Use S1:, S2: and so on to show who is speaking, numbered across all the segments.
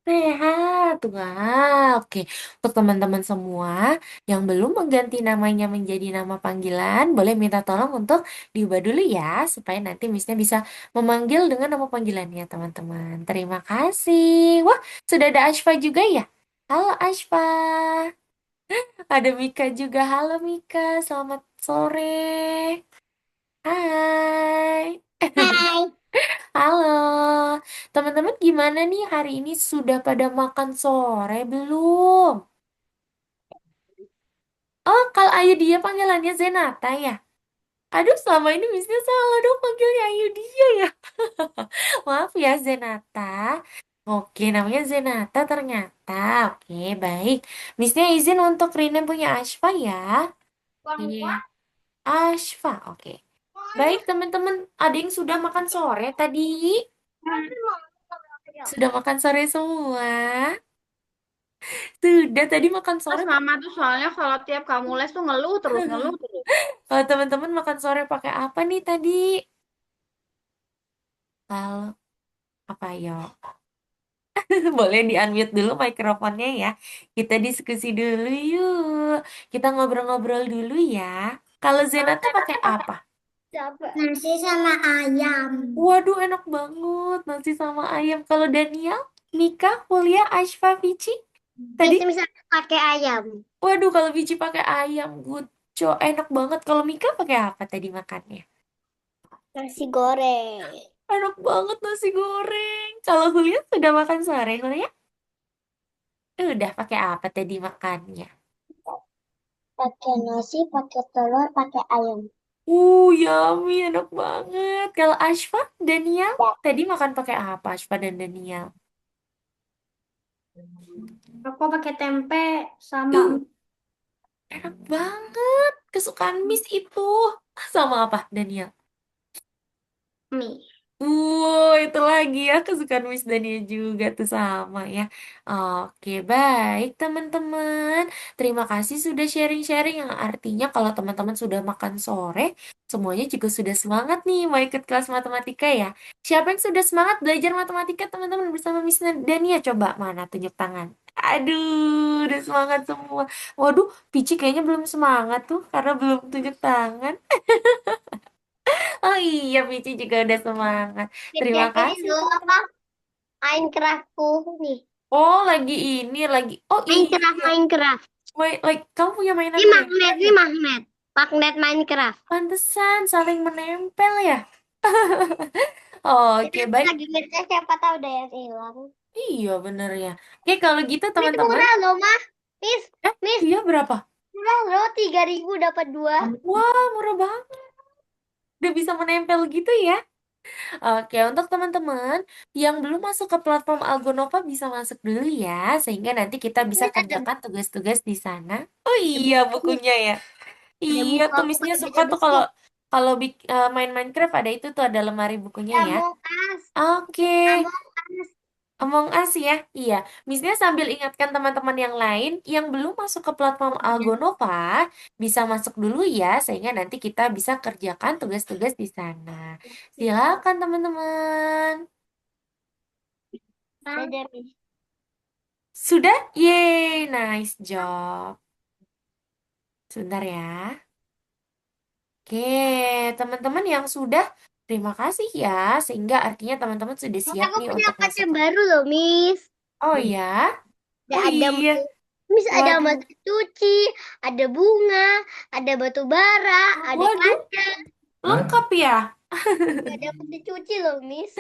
S1: Sehat. Wah, oke. Untuk teman-teman semua yang belum mengganti namanya menjadi nama panggilan, boleh minta tolong untuk diubah dulu ya, supaya nanti Missnya bisa memanggil dengan nama panggilannya, teman-teman. Terima kasih. Wah, sudah ada Ashfa juga ya? Halo Ashfa. Ada Mika juga. Halo Mika, selamat sore. Hai.
S2: Hai.
S1: Halo. Teman-teman gimana nih hari ini sudah pada makan sore belum? Oh, kalau Ayu dia panggilannya Zenata ya? Aduh, selama ini Misnya salah dong panggilnya Ayu dia ya. Maaf ya Zenata. Oke, namanya Zenata ternyata. Oke, baik. Misnya izin untuk rename punya Ashfa ya. Oke. Ashfa, oke. Baik teman-teman, ada yang sudah makan sore tadi? Sudah makan sore semua? Sudah tadi makan sore.
S2: Terus mama tuh soalnya kalau tiap kamu les tuh ngeluh terus ngeluh terus.
S1: Kalau teman-teman makan sore pakai apa nih tadi? Kalau apa ya? Boleh di-unmute dulu mikrofonnya ya. Kita diskusi dulu yuk. Kita ngobrol-ngobrol dulu ya. Kalau Zenata pakai apa?
S2: Nasi sama ayam.
S1: Waduh, enak banget nasi sama ayam. Kalau Daniel, Nika, Kuliah, Ashfa, Vici tadi.
S2: Itu bisa pakai ayam.
S1: Waduh, kalau Vici pakai ayam, guco, enak banget. Kalau Mika pakai apa tadi makannya?
S2: Nasi goreng.
S1: Enak banget nasi goreng. Kalau Hulia sudah makan sore, Hulia? Udah pakai apa tadi makannya?
S2: Pakai nasi, pakai telur, pakai ayam.
S1: Yummy, enak banget. Kalau Ashfa, Daniel, tadi makan pakai apa Ashfa dan Daniel?
S2: Aku pakai tempe sama
S1: Uh, enak banget. Kesukaan Miss itu. Sama apa, Daniel?
S2: mie.
S1: Itu lagi ya kesukaan Miss Dania juga tuh sama ya. Oke, baik teman-teman. Terima kasih sudah sharing-sharing yang artinya kalau teman-teman sudah makan sore, semuanya juga sudah semangat nih mau ikut kelas matematika ya. Siapa yang sudah semangat belajar matematika teman-teman bersama Miss Dania? Coba mana tunjuk tangan. Aduh, udah semangat semua. Waduh, Pici kayaknya belum semangat tuh karena belum tunjuk tangan. Oh iya, Pici juga udah semangat. Terima
S2: Lihat ini
S1: kasih
S2: dulu apa?
S1: teman-teman.
S2: Minecraftku nih.
S1: Oh, lagi ini lagi. Oh
S2: Minecraft,
S1: iya,
S2: Minecraft.
S1: like kamu punya mainan
S2: Ini magnet,
S1: Minecraft
S2: ini
S1: ya?
S2: magnet. Magnet Minecraft.
S1: Pantesan saling menempel ya.
S2: Kita
S1: Oke, baik.
S2: lagi ngecek siapa tahu ada yang hilang.
S1: Iya, bener ya. Oke, kalau gitu
S2: Ini
S1: teman-teman.
S2: murah loh, Mah. Miss,
S1: Eh,
S2: Miss,
S1: iya berapa?
S2: murah loh, 3.000 dapat dua.
S1: Wah, murah banget. Udah bisa menempel gitu ya. Oke, untuk teman-teman yang belum masuk ke platform Algonova bisa masuk dulu ya, sehingga nanti kita bisa
S2: Ini ada
S1: kerjakan tugas-tugas di sana. Oh iya,
S2: buku,
S1: bukunya ya.
S2: ada
S1: Iya,
S2: buku,
S1: tuh
S2: aku
S1: Missnya
S2: pengen
S1: suka
S2: baca
S1: tuh
S2: buku.
S1: kalau kalau main Minecraft ada itu tuh ada lemari bukunya ya.
S2: Among Us,
S1: Oke,
S2: Among Us.
S1: Among Us ya. Iya, Missnya sambil ingatkan teman-teman yang lain yang belum masuk ke platform Algonova bisa masuk dulu ya, sehingga nanti kita bisa kerjakan tugas-tugas di sana. Silakan teman-teman.
S2: Dadah, Miss.
S1: Sudah? Yeay, nice job. Sebentar ya. Oke, teman-teman yang sudah, terima kasih ya. Sehingga artinya teman-teman sudah
S2: Mas,
S1: siap
S2: aku
S1: nih
S2: punya
S1: untuk
S2: pacar
S1: masuk ke...
S2: baru loh, Miss.
S1: Oh ya? Oh
S2: Ada
S1: iya.
S2: Miss, ada
S1: Waduh.
S2: mesin cuci, ada bunga, ada batu bara, ada
S1: Waduh,
S2: kaca.
S1: lengkap ya.
S2: Ada mesin cuci loh, Miss.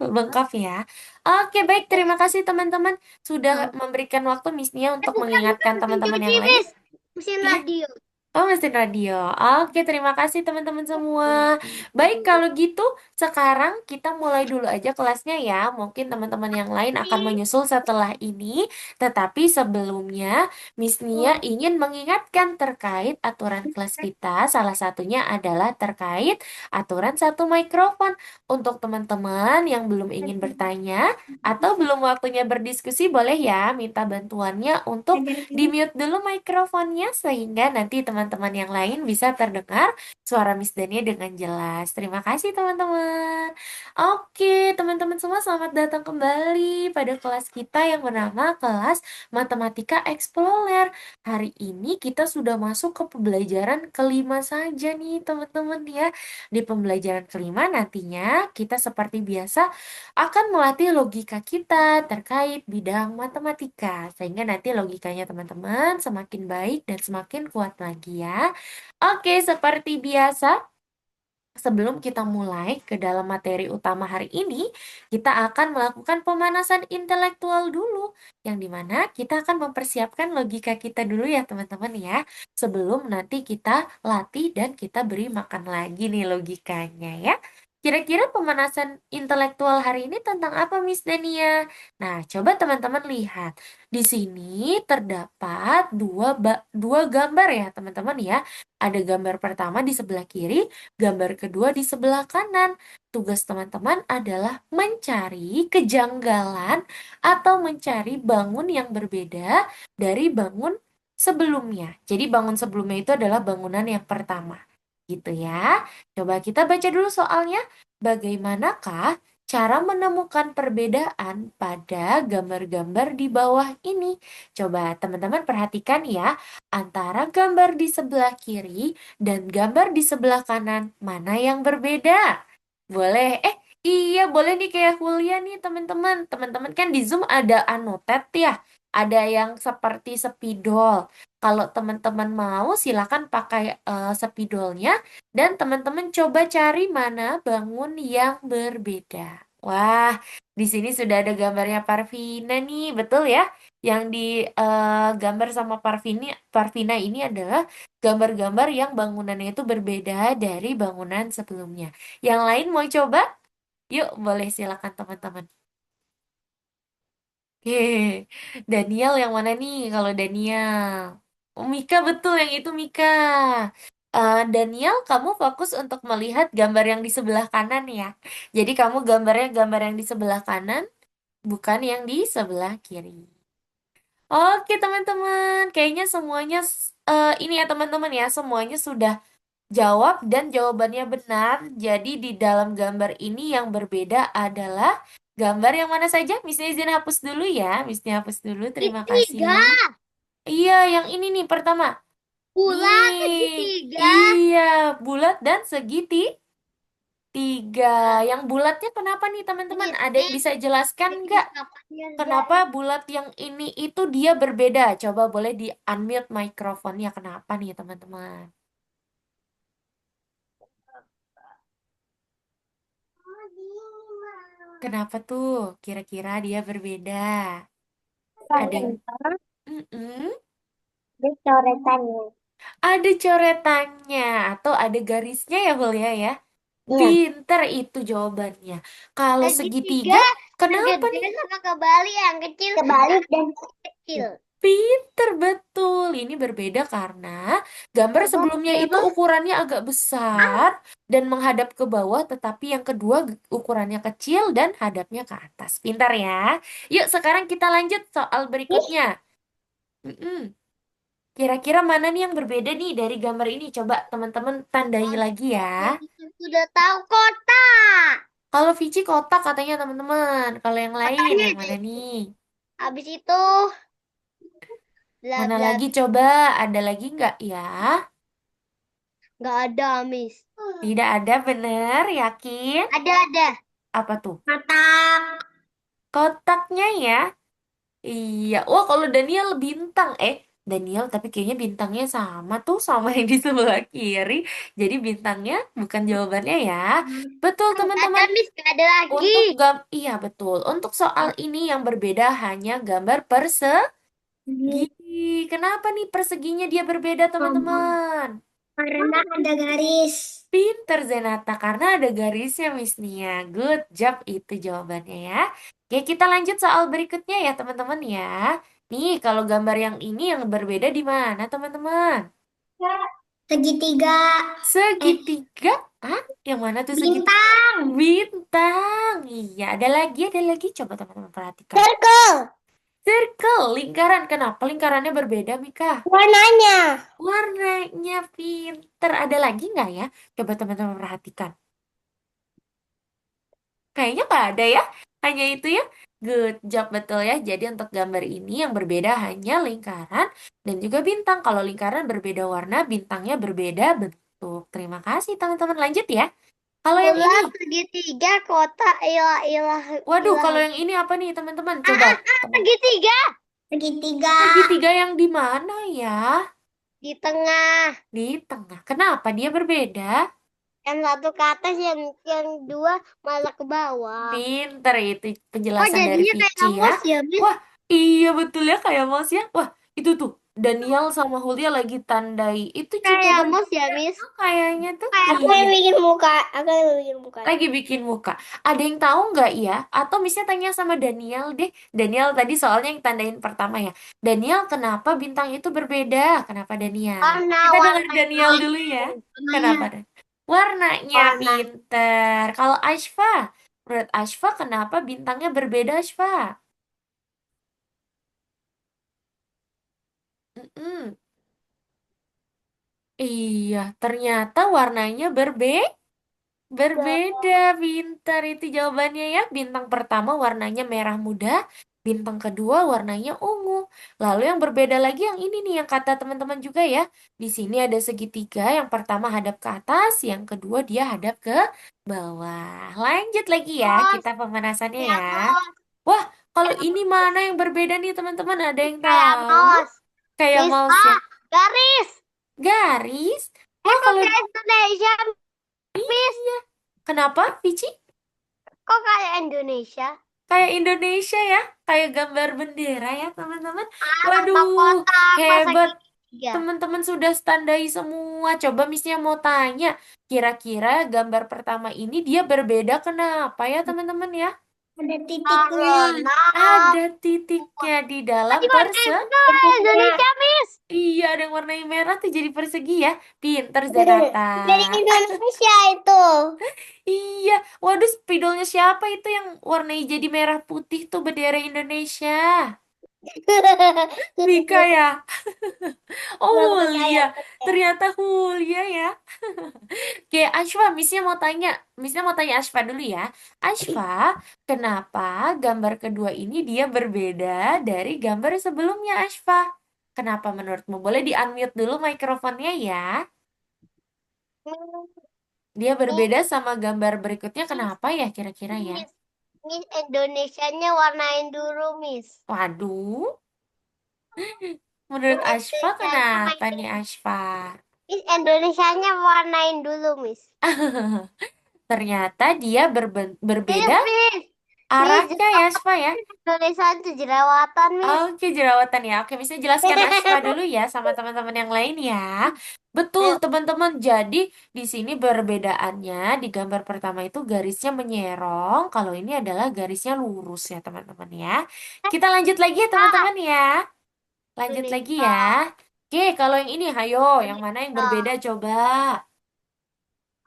S1: Lengkap ya. Oke, baik. Terima kasih teman-teman sudah
S2: Oh.
S1: memberikan waktu Miss Nia untuk
S2: Bukan
S1: mengingatkan
S2: mesin
S1: teman-teman
S2: cuci,
S1: yang lain.
S2: Miss. Mesin
S1: Iya.
S2: radio.
S1: Oh, mesin radio. Oke, terima kasih teman-teman semua. Baik, kalau gitu sekarang kita mulai dulu aja kelasnya ya. Mungkin teman-teman yang lain akan menyusul setelah ini. Tetapi sebelumnya, Miss Nia ingin mengingatkan terkait aturan kelas kita. Salah satunya adalah terkait aturan satu mikrofon. Untuk teman-teman yang belum ingin bertanya atau belum waktunya berdiskusi, boleh ya minta bantuannya untuk di-mute dulu mikrofonnya sehingga nanti teman teman-teman yang lain bisa terdengar suara Miss Dania dengan jelas. Terima kasih teman-teman. Oke, teman-teman semua selamat datang kembali pada kelas kita yang bernama kelas Matematika Explorer. Hari ini kita sudah masuk ke pembelajaran kelima saja nih teman-teman ya. Di pembelajaran kelima nantinya kita seperti biasa akan melatih logika kita terkait bidang matematika. Sehingga nanti logikanya teman-teman semakin baik dan semakin kuat lagi ya. Oke, seperti biasa. Sebelum kita mulai ke dalam materi utama hari ini, kita akan melakukan pemanasan intelektual dulu, yang dimana kita akan mempersiapkan logika kita dulu ya teman-teman ya, sebelum nanti kita latih dan kita beri makan lagi nih logikanya ya. Kira-kira pemanasan intelektual hari ini tentang apa, Miss Dania? Nah, coba teman-teman lihat. Di sini terdapat dua gambar ya teman-teman ya. Ada gambar pertama di sebelah kiri, gambar kedua di sebelah kanan. Tugas teman-teman adalah mencari kejanggalan atau mencari bangun yang berbeda dari bangun sebelumnya. Jadi bangun sebelumnya itu adalah bangunan yang pertama. Gitu ya. Coba kita baca dulu soalnya. Bagaimanakah cara menemukan perbedaan pada gambar-gambar di bawah ini? Coba teman-teman perhatikan ya, antara gambar di sebelah kiri dan gambar di sebelah kanan, mana yang berbeda? Boleh. Iya, boleh nih kayak kuliah nih teman-teman. Teman-teman kan di Zoom ada annotate ya. Ada yang seperti spidol. Kalau teman-teman mau, silakan pakai spidolnya. Dan teman-teman coba cari mana bangun yang berbeda. Wah, di sini sudah ada gambarnya Parvina nih, betul ya? Yang di gambar sama Parvina ini adalah gambar-gambar yang bangunannya itu berbeda dari bangunan sebelumnya. Yang lain mau coba? Yuk, boleh silakan teman-teman. Hehe. Daniel yang mana nih kalau Daniel? Oh, Mika betul yang itu Mika. Daniel, kamu fokus untuk melihat gambar yang di sebelah kanan ya. Jadi kamu gambarnya gambar yang di sebelah kanan, bukan yang di sebelah kiri. Oke teman-teman, kayaknya semuanya ini ya teman-teman ya, semuanya sudah jawab dan jawabannya benar. Jadi di dalam gambar ini yang berbeda adalah gambar yang mana saja? Miss izin hapus dulu ya. Miss hapus dulu. Terima kasih.
S2: Segitiga.
S1: Iya, yang ini nih pertama.
S2: Bulat
S1: Nih,
S2: segitiga.
S1: iya, bulat dan segitiga. Yang bulatnya kenapa nih teman-teman? Ada yang
S2: Ini
S1: bisa jelaskan nggak?
S2: kapannya
S1: Kenapa
S2: guys.
S1: bulat yang ini itu dia berbeda? Coba boleh di unmute mikrofonnya. Kenapa nih teman-teman? Kenapa tuh? Kira-kira dia berbeda. Ada yang... Mm-mm.
S2: Ada coretannya.
S1: Ada coretannya atau ada garisnya ya Julia ya.
S2: Iya.
S1: Pinter itu jawabannya. Kalau
S2: Segitiga
S1: segitiga, kenapa
S2: segede
S1: nih?
S2: sama kebalik yang kecil. Kebalik dan kecil.
S1: Pinter betul. Ini berbeda karena gambar
S2: Coba
S1: sebelumnya itu
S2: berapa?
S1: ukurannya agak besar dan menghadap ke bawah, tetapi yang kedua ukurannya kecil dan hadapnya ke atas. Pintar ya. Yuk sekarang kita lanjut soal berikutnya. Mm-mm. Kira-kira mana nih yang berbeda nih dari gambar ini? Coba teman-teman tandai lagi ya.
S2: Sudah tahu kota.
S1: Kalau Vici kotak katanya teman-teman. Kalau yang lain,
S2: Kotanya
S1: yang
S2: itu.
S1: mana nih?
S2: Habis itu bla
S1: Mana
S2: bla.
S1: lagi coba? Ada lagi nggak ya?
S2: Nggak ada, Miss.
S1: Tidak ada, bener? Yakin?
S2: Ada.
S1: Apa tuh?
S2: Kotak.
S1: Kotaknya ya? Iya. Wah, kalau Daniel bintang. Daniel, tapi kayaknya bintangnya sama tuh sama yang di sebelah kiri. Jadi bintangnya bukan jawabannya ya. Betul,
S2: Nggak ada,
S1: teman-teman.
S2: Miss. Nggak ada lagi.
S1: Iya betul. Untuk soal ini yang berbeda hanya gambar persegi. Kenapa nih perseginya dia berbeda, teman-teman?
S2: Karena ada garis.
S1: Pinter Zenata, karena ada garisnya Miss Nia. Good job itu jawabannya ya. Oke, kita lanjut soal berikutnya ya, teman-teman ya. Nih, kalau gambar yang ini yang berbeda di mana, teman-teman?
S2: Segitiga. Eh,
S1: Segitiga? Ah, yang mana tuh segitiga?
S2: bintang.
S1: Bintang. Iya, ada lagi, ada lagi. Coba teman-teman perhatikan.
S2: Circle.
S1: Circle, lingkaran. Kenapa lingkarannya berbeda, Mika?
S2: Warnanya.
S1: Warnanya pinter. Ada lagi nggak ya? Coba teman-teman perhatikan. Kayaknya nggak ada ya. Hanya itu ya. Good job, betul ya. Jadi untuk gambar ini yang berbeda hanya lingkaran dan juga bintang. Kalau lingkaran berbeda warna, bintangnya berbeda bentuk. Terima kasih teman-teman. Lanjut ya. Kalau yang ini.
S2: Bulat segitiga kotak ilah ilah
S1: Waduh,
S2: ilah.
S1: kalau yang ini apa nih teman-teman?
S2: Ah,
S1: Coba
S2: ah, ah,
S1: teman.
S2: segitiga. Segitiga.
S1: Segitiga yang di mana ya?
S2: Di tengah.
S1: Di tengah. Kenapa dia berbeda?
S2: Yang satu ke atas, yang dua malah ke bawah.
S1: Pinter itu
S2: Kok
S1: penjelasan dari
S2: jadinya
S1: Vici
S2: kayak
S1: ya.
S2: mus ya, Miss?
S1: Wah, iya betul ya kayak Mas ya. Wah, itu tuh Daniel sama Hulya lagi tandai. Itu juga
S2: Kayak mus ya,
S1: berbeda
S2: Miss?
S1: tuh kayaknya tuh.
S2: Aku
S1: Iya,
S2: yang bikin muka. Aku yang bikin muka.
S1: lagi bikin muka. Ada yang tahu nggak ya? Atau misalnya tanya sama Daniel deh. Daniel tadi soalnya yang tandain pertama ya. Daniel, kenapa bintang itu berbeda? Kenapa Daniel?
S2: Warna,
S1: Kita dengar
S2: warnanya.
S1: Daniel dulu ya.
S2: Warnanya.
S1: Kenapa? Warnanya
S2: Warna.
S1: pinter. Kalau Ashfa, menurut Ashfa kenapa bintangnya berbeda Ashfa? Mm-mm. Iya, ternyata warnanya berbeda. Pintar itu jawabannya ya. Bintang pertama warnanya merah muda, bintang kedua warnanya ungu. Lalu yang berbeda lagi yang ini nih yang kata teman-teman juga ya. Di sini ada segitiga, yang pertama hadap ke atas, yang kedua dia hadap ke bawah. Lanjut lagi ya,
S2: Mus.
S1: kita pemanasannya
S2: Ya,
S1: ya.
S2: mus.
S1: Wah, kalau ini mana yang berbeda nih teman-teman? Ada yang
S2: Kayak
S1: tahu?
S2: mouse.
S1: Kayak
S2: Miss,
S1: mouse ya.
S2: garis.
S1: Garis? Wah,
S2: Kok
S1: kalau
S2: kayak Indonesia, Miss?
S1: iya. Kenapa, Vici?
S2: Kok kayak Indonesia?
S1: Kayak Indonesia ya, kayak gambar bendera ya, teman-teman.
S2: Tanpa
S1: Waduh,
S2: kotak, pas
S1: hebat.
S2: segitiga.
S1: Teman-teman sudah standai semua. Coba Missnya mau tanya, kira-kira gambar pertama ini dia berbeda kenapa ya, teman-teman ya?
S2: Ada titiknya. Karena
S1: Ada titiknya di dalam
S2: tadi warna Indonesia, Miss.
S1: Iya, ada yang warnanya merah tuh jadi persegi ya. Pinter Zenata.
S2: Dari Indonesia itu.
S1: Iya, waduh spidolnya siapa itu yang warnanya jadi merah putih tuh bendera Indonesia? Mika ya? Oh,
S2: Gak percaya,
S1: Hulya.
S2: percaya.
S1: Ternyata Hulya ya. Oke, Ashfa, Missnya mau tanya Ashfa dulu ya. Ashfa, kenapa gambar kedua ini dia berbeda dari gambar sebelumnya, Ashfa? Kenapa menurutmu? Boleh di-unmute dulu mikrofonnya ya. Dia berbeda sama gambar berikutnya,
S2: Miss,
S1: kenapa ya kira-kira ya?
S2: Miss, Miss Indonesianya warnain dulu, Miss.
S1: Waduh, menurut Ashfa kenapa nih Ashfa?
S2: Miss Indonesianya warnain dulu, Miss.
S1: Ternyata dia berbeda
S2: Miss, Miss, Miss,
S1: arahnya ya Ashfa ya.
S2: Indonesia itu jerawatan, Miss.
S1: Oke, jerawatan ya. Oke, bisa jelaskan Ashfa dulu ya sama teman-teman yang lain ya. Betul,
S2: Ayo.
S1: teman-teman. Jadi, di sini perbedaannya di gambar pertama itu garisnya menyerong, kalau ini adalah garisnya lurus ya, teman-teman ya. Kita lanjut lagi ya,
S2: Ah,
S1: teman-teman ya. Lanjut lagi ya.
S2: Indonesia,
S1: Oke, kalau yang ini, hayo, yang mana yang berbeda
S2: Indonesia.
S1: coba?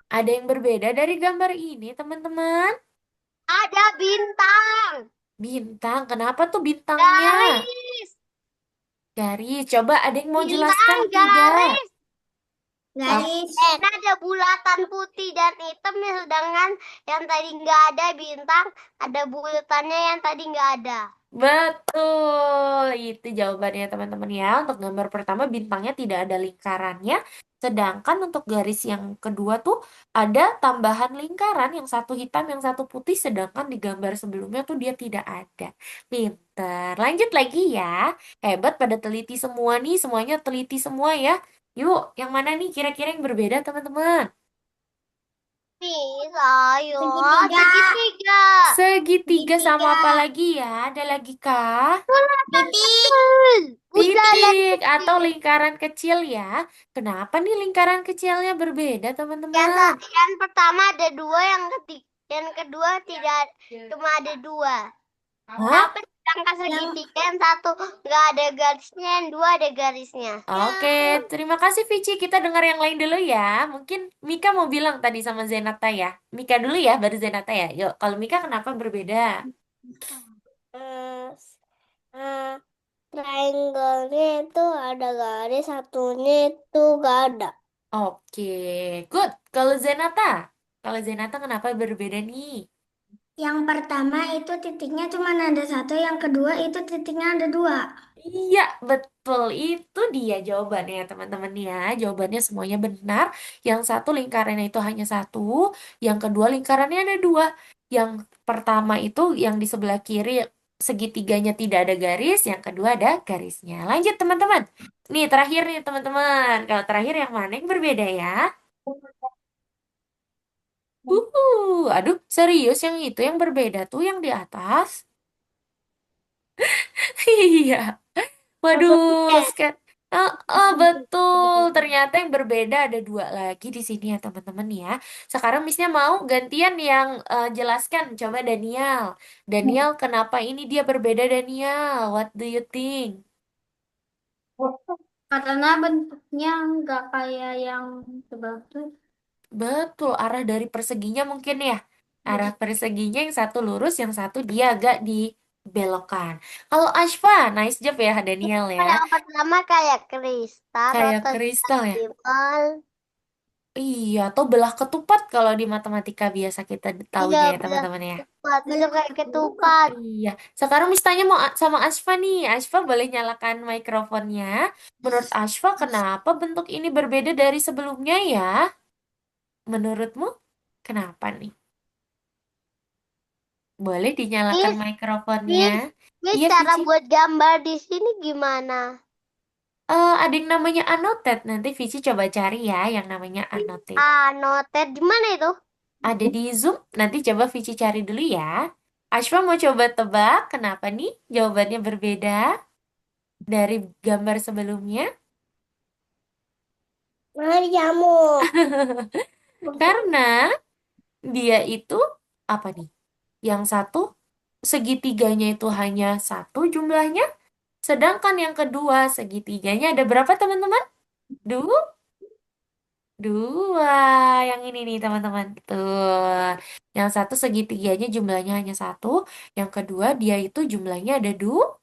S1: Ada yang berbeda dari gambar ini, teman-teman?
S2: Ada bintang,
S1: Bintang, kenapa tuh bintangnya?
S2: garis,
S1: Garis, coba ada yang mau
S2: bintang,
S1: jelaskan tidak?
S2: garis.
S1: Oh,
S2: Garis. Nah, ada bulatan putih dan hitam ya, sedangkan yang tadi nggak ada bintang, ada bulatannya yang tadi nggak ada.
S1: betul, itu jawabannya teman-teman ya. Untuk gambar pertama bintangnya tidak ada lingkarannya, sedangkan untuk garis yang kedua tuh ada tambahan lingkaran, yang satu hitam, yang satu putih, sedangkan di gambar sebelumnya tuh dia tidak ada. Pinter. Lanjut lagi ya. Hebat pada teliti semua nih, semuanya teliti semua ya. Yuk, yang mana nih kira-kira yang berbeda teman-teman?
S2: Nih, ayo.
S3: Segitiga.
S2: Segitiga.
S1: Segitiga sama
S3: Segitiga.
S1: apa lagi ya? Ada lagi kah?
S3: Titik.
S2: Udah lah.
S1: Titik atau lingkaran kecil ya. Kenapa nih lingkaran kecilnya berbeda, teman-teman?
S2: Yang pertama ada dua, yang ketiga, yang kedua tidak, cuma ada dua.
S1: Hah?
S2: Tapi sedangkan segitiga yang satu nggak ada garisnya, yang dua ada garisnya.
S1: Oke, terima kasih Vici. Kita dengar yang lain dulu ya. Mungkin Mika mau bilang tadi sama Zenata ya. Mika dulu ya, baru Zenata ya. Yuk, kalau Mika kenapa berbeda?
S2: triangle-nya itu ada garis, satunya itu gak ada.
S1: Oke, good. Kalau Zenata kenapa berbeda nih?
S3: Yang pertama itu titiknya cuma ada satu, yang kedua itu titiknya ada dua.
S1: Iya, betul. Itu dia jawabannya, teman-teman ya. Jawabannya semuanya benar. Yang satu lingkarannya itu hanya satu. Yang kedua lingkarannya ada dua. Yang pertama itu yang di sebelah kiri segitiganya tidak ada garis. Yang kedua ada garisnya. Lanjut, teman-teman. Nih, terakhir nih, teman-teman. Kalau terakhir yang mana yang berbeda ya? Aduh, serius yang itu yang berbeda tuh yang di atas. Iya. Waduh,
S2: Maksudnya,
S1: betul. Ternyata yang berbeda ada dua lagi di sini ya teman-teman ya. Sekarang Missnya mau gantian yang jelaskan. Coba Daniel. Daniel, kenapa ini dia berbeda Daniel? What do you think?
S3: Karena bentuknya nggak kayak yang sebelah tuh.
S1: Betul, arah dari perseginya mungkin ya. Arah perseginya yang satu lurus, yang satu dia agak dibelokkan. Kalau Ashfa, nice job ya Daniel ya.
S2: yang pertama kayak kristal
S1: Kayak
S2: atau
S1: kristal ya.
S2: simbol.
S1: Iya, atau belah ketupat kalau di matematika biasa kita
S2: Iya,
S1: taunya ya
S2: belah
S1: teman-teman ya.
S2: ketupat. Itu kayak ketupat.
S1: Iya, sekarang Miss tanya mau sama Ashfa nih. Ashfa boleh nyalakan mikrofonnya. Menurut Ashfa, kenapa bentuk ini berbeda dari sebelumnya ya? Menurutmu, kenapa nih? Boleh dinyalakan
S2: Miss,
S1: mikrofonnya.
S2: Miss, Miss,
S1: Iya,
S2: cara
S1: Vici.
S2: buat gambar di sini gimana?
S1: Ada yang namanya annotate. Nanti Vici coba cari ya yang namanya annotate.
S2: Noted di mana itu?
S1: Ada di Zoom. Nanti coba Vici cari dulu ya. Ashfa mau coba tebak kenapa nih jawabannya berbeda dari gambar sebelumnya?
S2: Mari jamuk.
S1: Karena dia itu apa nih? Yang satu segitiganya itu hanya satu jumlahnya, sedangkan yang kedua segitiganya ada berapa teman-teman? Dua, dua. Yang ini nih teman-teman. Tuh. Yang satu segitiganya jumlahnya hanya satu, yang kedua dia itu jumlahnya ada dua.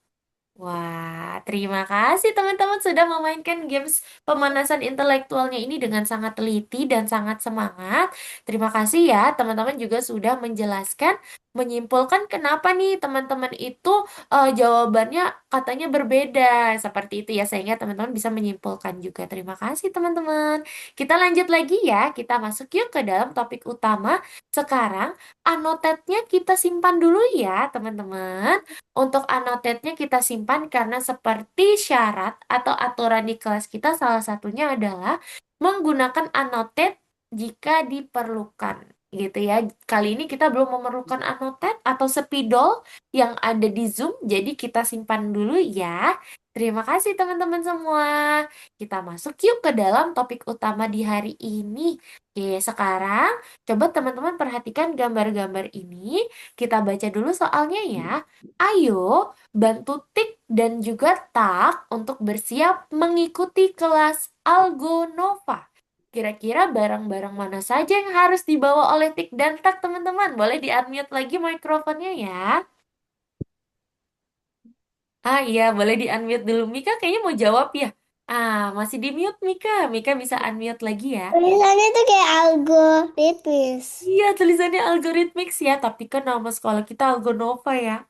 S1: Wah, terima kasih teman-teman sudah memainkan games pemanasan intelektualnya ini dengan sangat teliti dan sangat semangat. Terima kasih ya, teman-teman juga sudah menjelaskan, menyimpulkan kenapa nih teman-teman itu jawabannya katanya berbeda. Seperti itu ya, sehingga teman-teman bisa menyimpulkan juga. Terima kasih teman-teman. Kita lanjut lagi ya, kita masuk yuk ke dalam topik utama. Sekarang, anotetnya kita simpan dulu ya, teman-teman. Untuk annotate-nya kita simpan karena seperti syarat atau aturan di kelas kita salah satunya adalah menggunakan annotate jika diperlukan gitu ya. Kali ini kita belum memerlukan annotate atau spidol yang ada di Zoom, jadi kita simpan dulu ya. Terima kasih teman-teman semua. Kita masuk yuk ke dalam topik utama di hari ini. Oke, sekarang coba teman-teman perhatikan gambar-gambar ini. Kita baca dulu soalnya ya. Ayo, bantu tik dan juga tak untuk bersiap mengikuti kelas Algonova. Kira-kira barang-barang mana saja yang harus dibawa oleh tik dan tak, teman-teman? Boleh di-unmute lagi mikrofonnya ya. Ah iya, boleh di-unmute dulu. Mika kayaknya mau jawab ya. Masih di-mute Mika. Mika bisa unmute lagi ya.
S2: Tulisannya tuh kayak algoritmis.
S1: Iya, tulisannya algoritmix ya, tapi kan nama sekolah kita Algonova ya.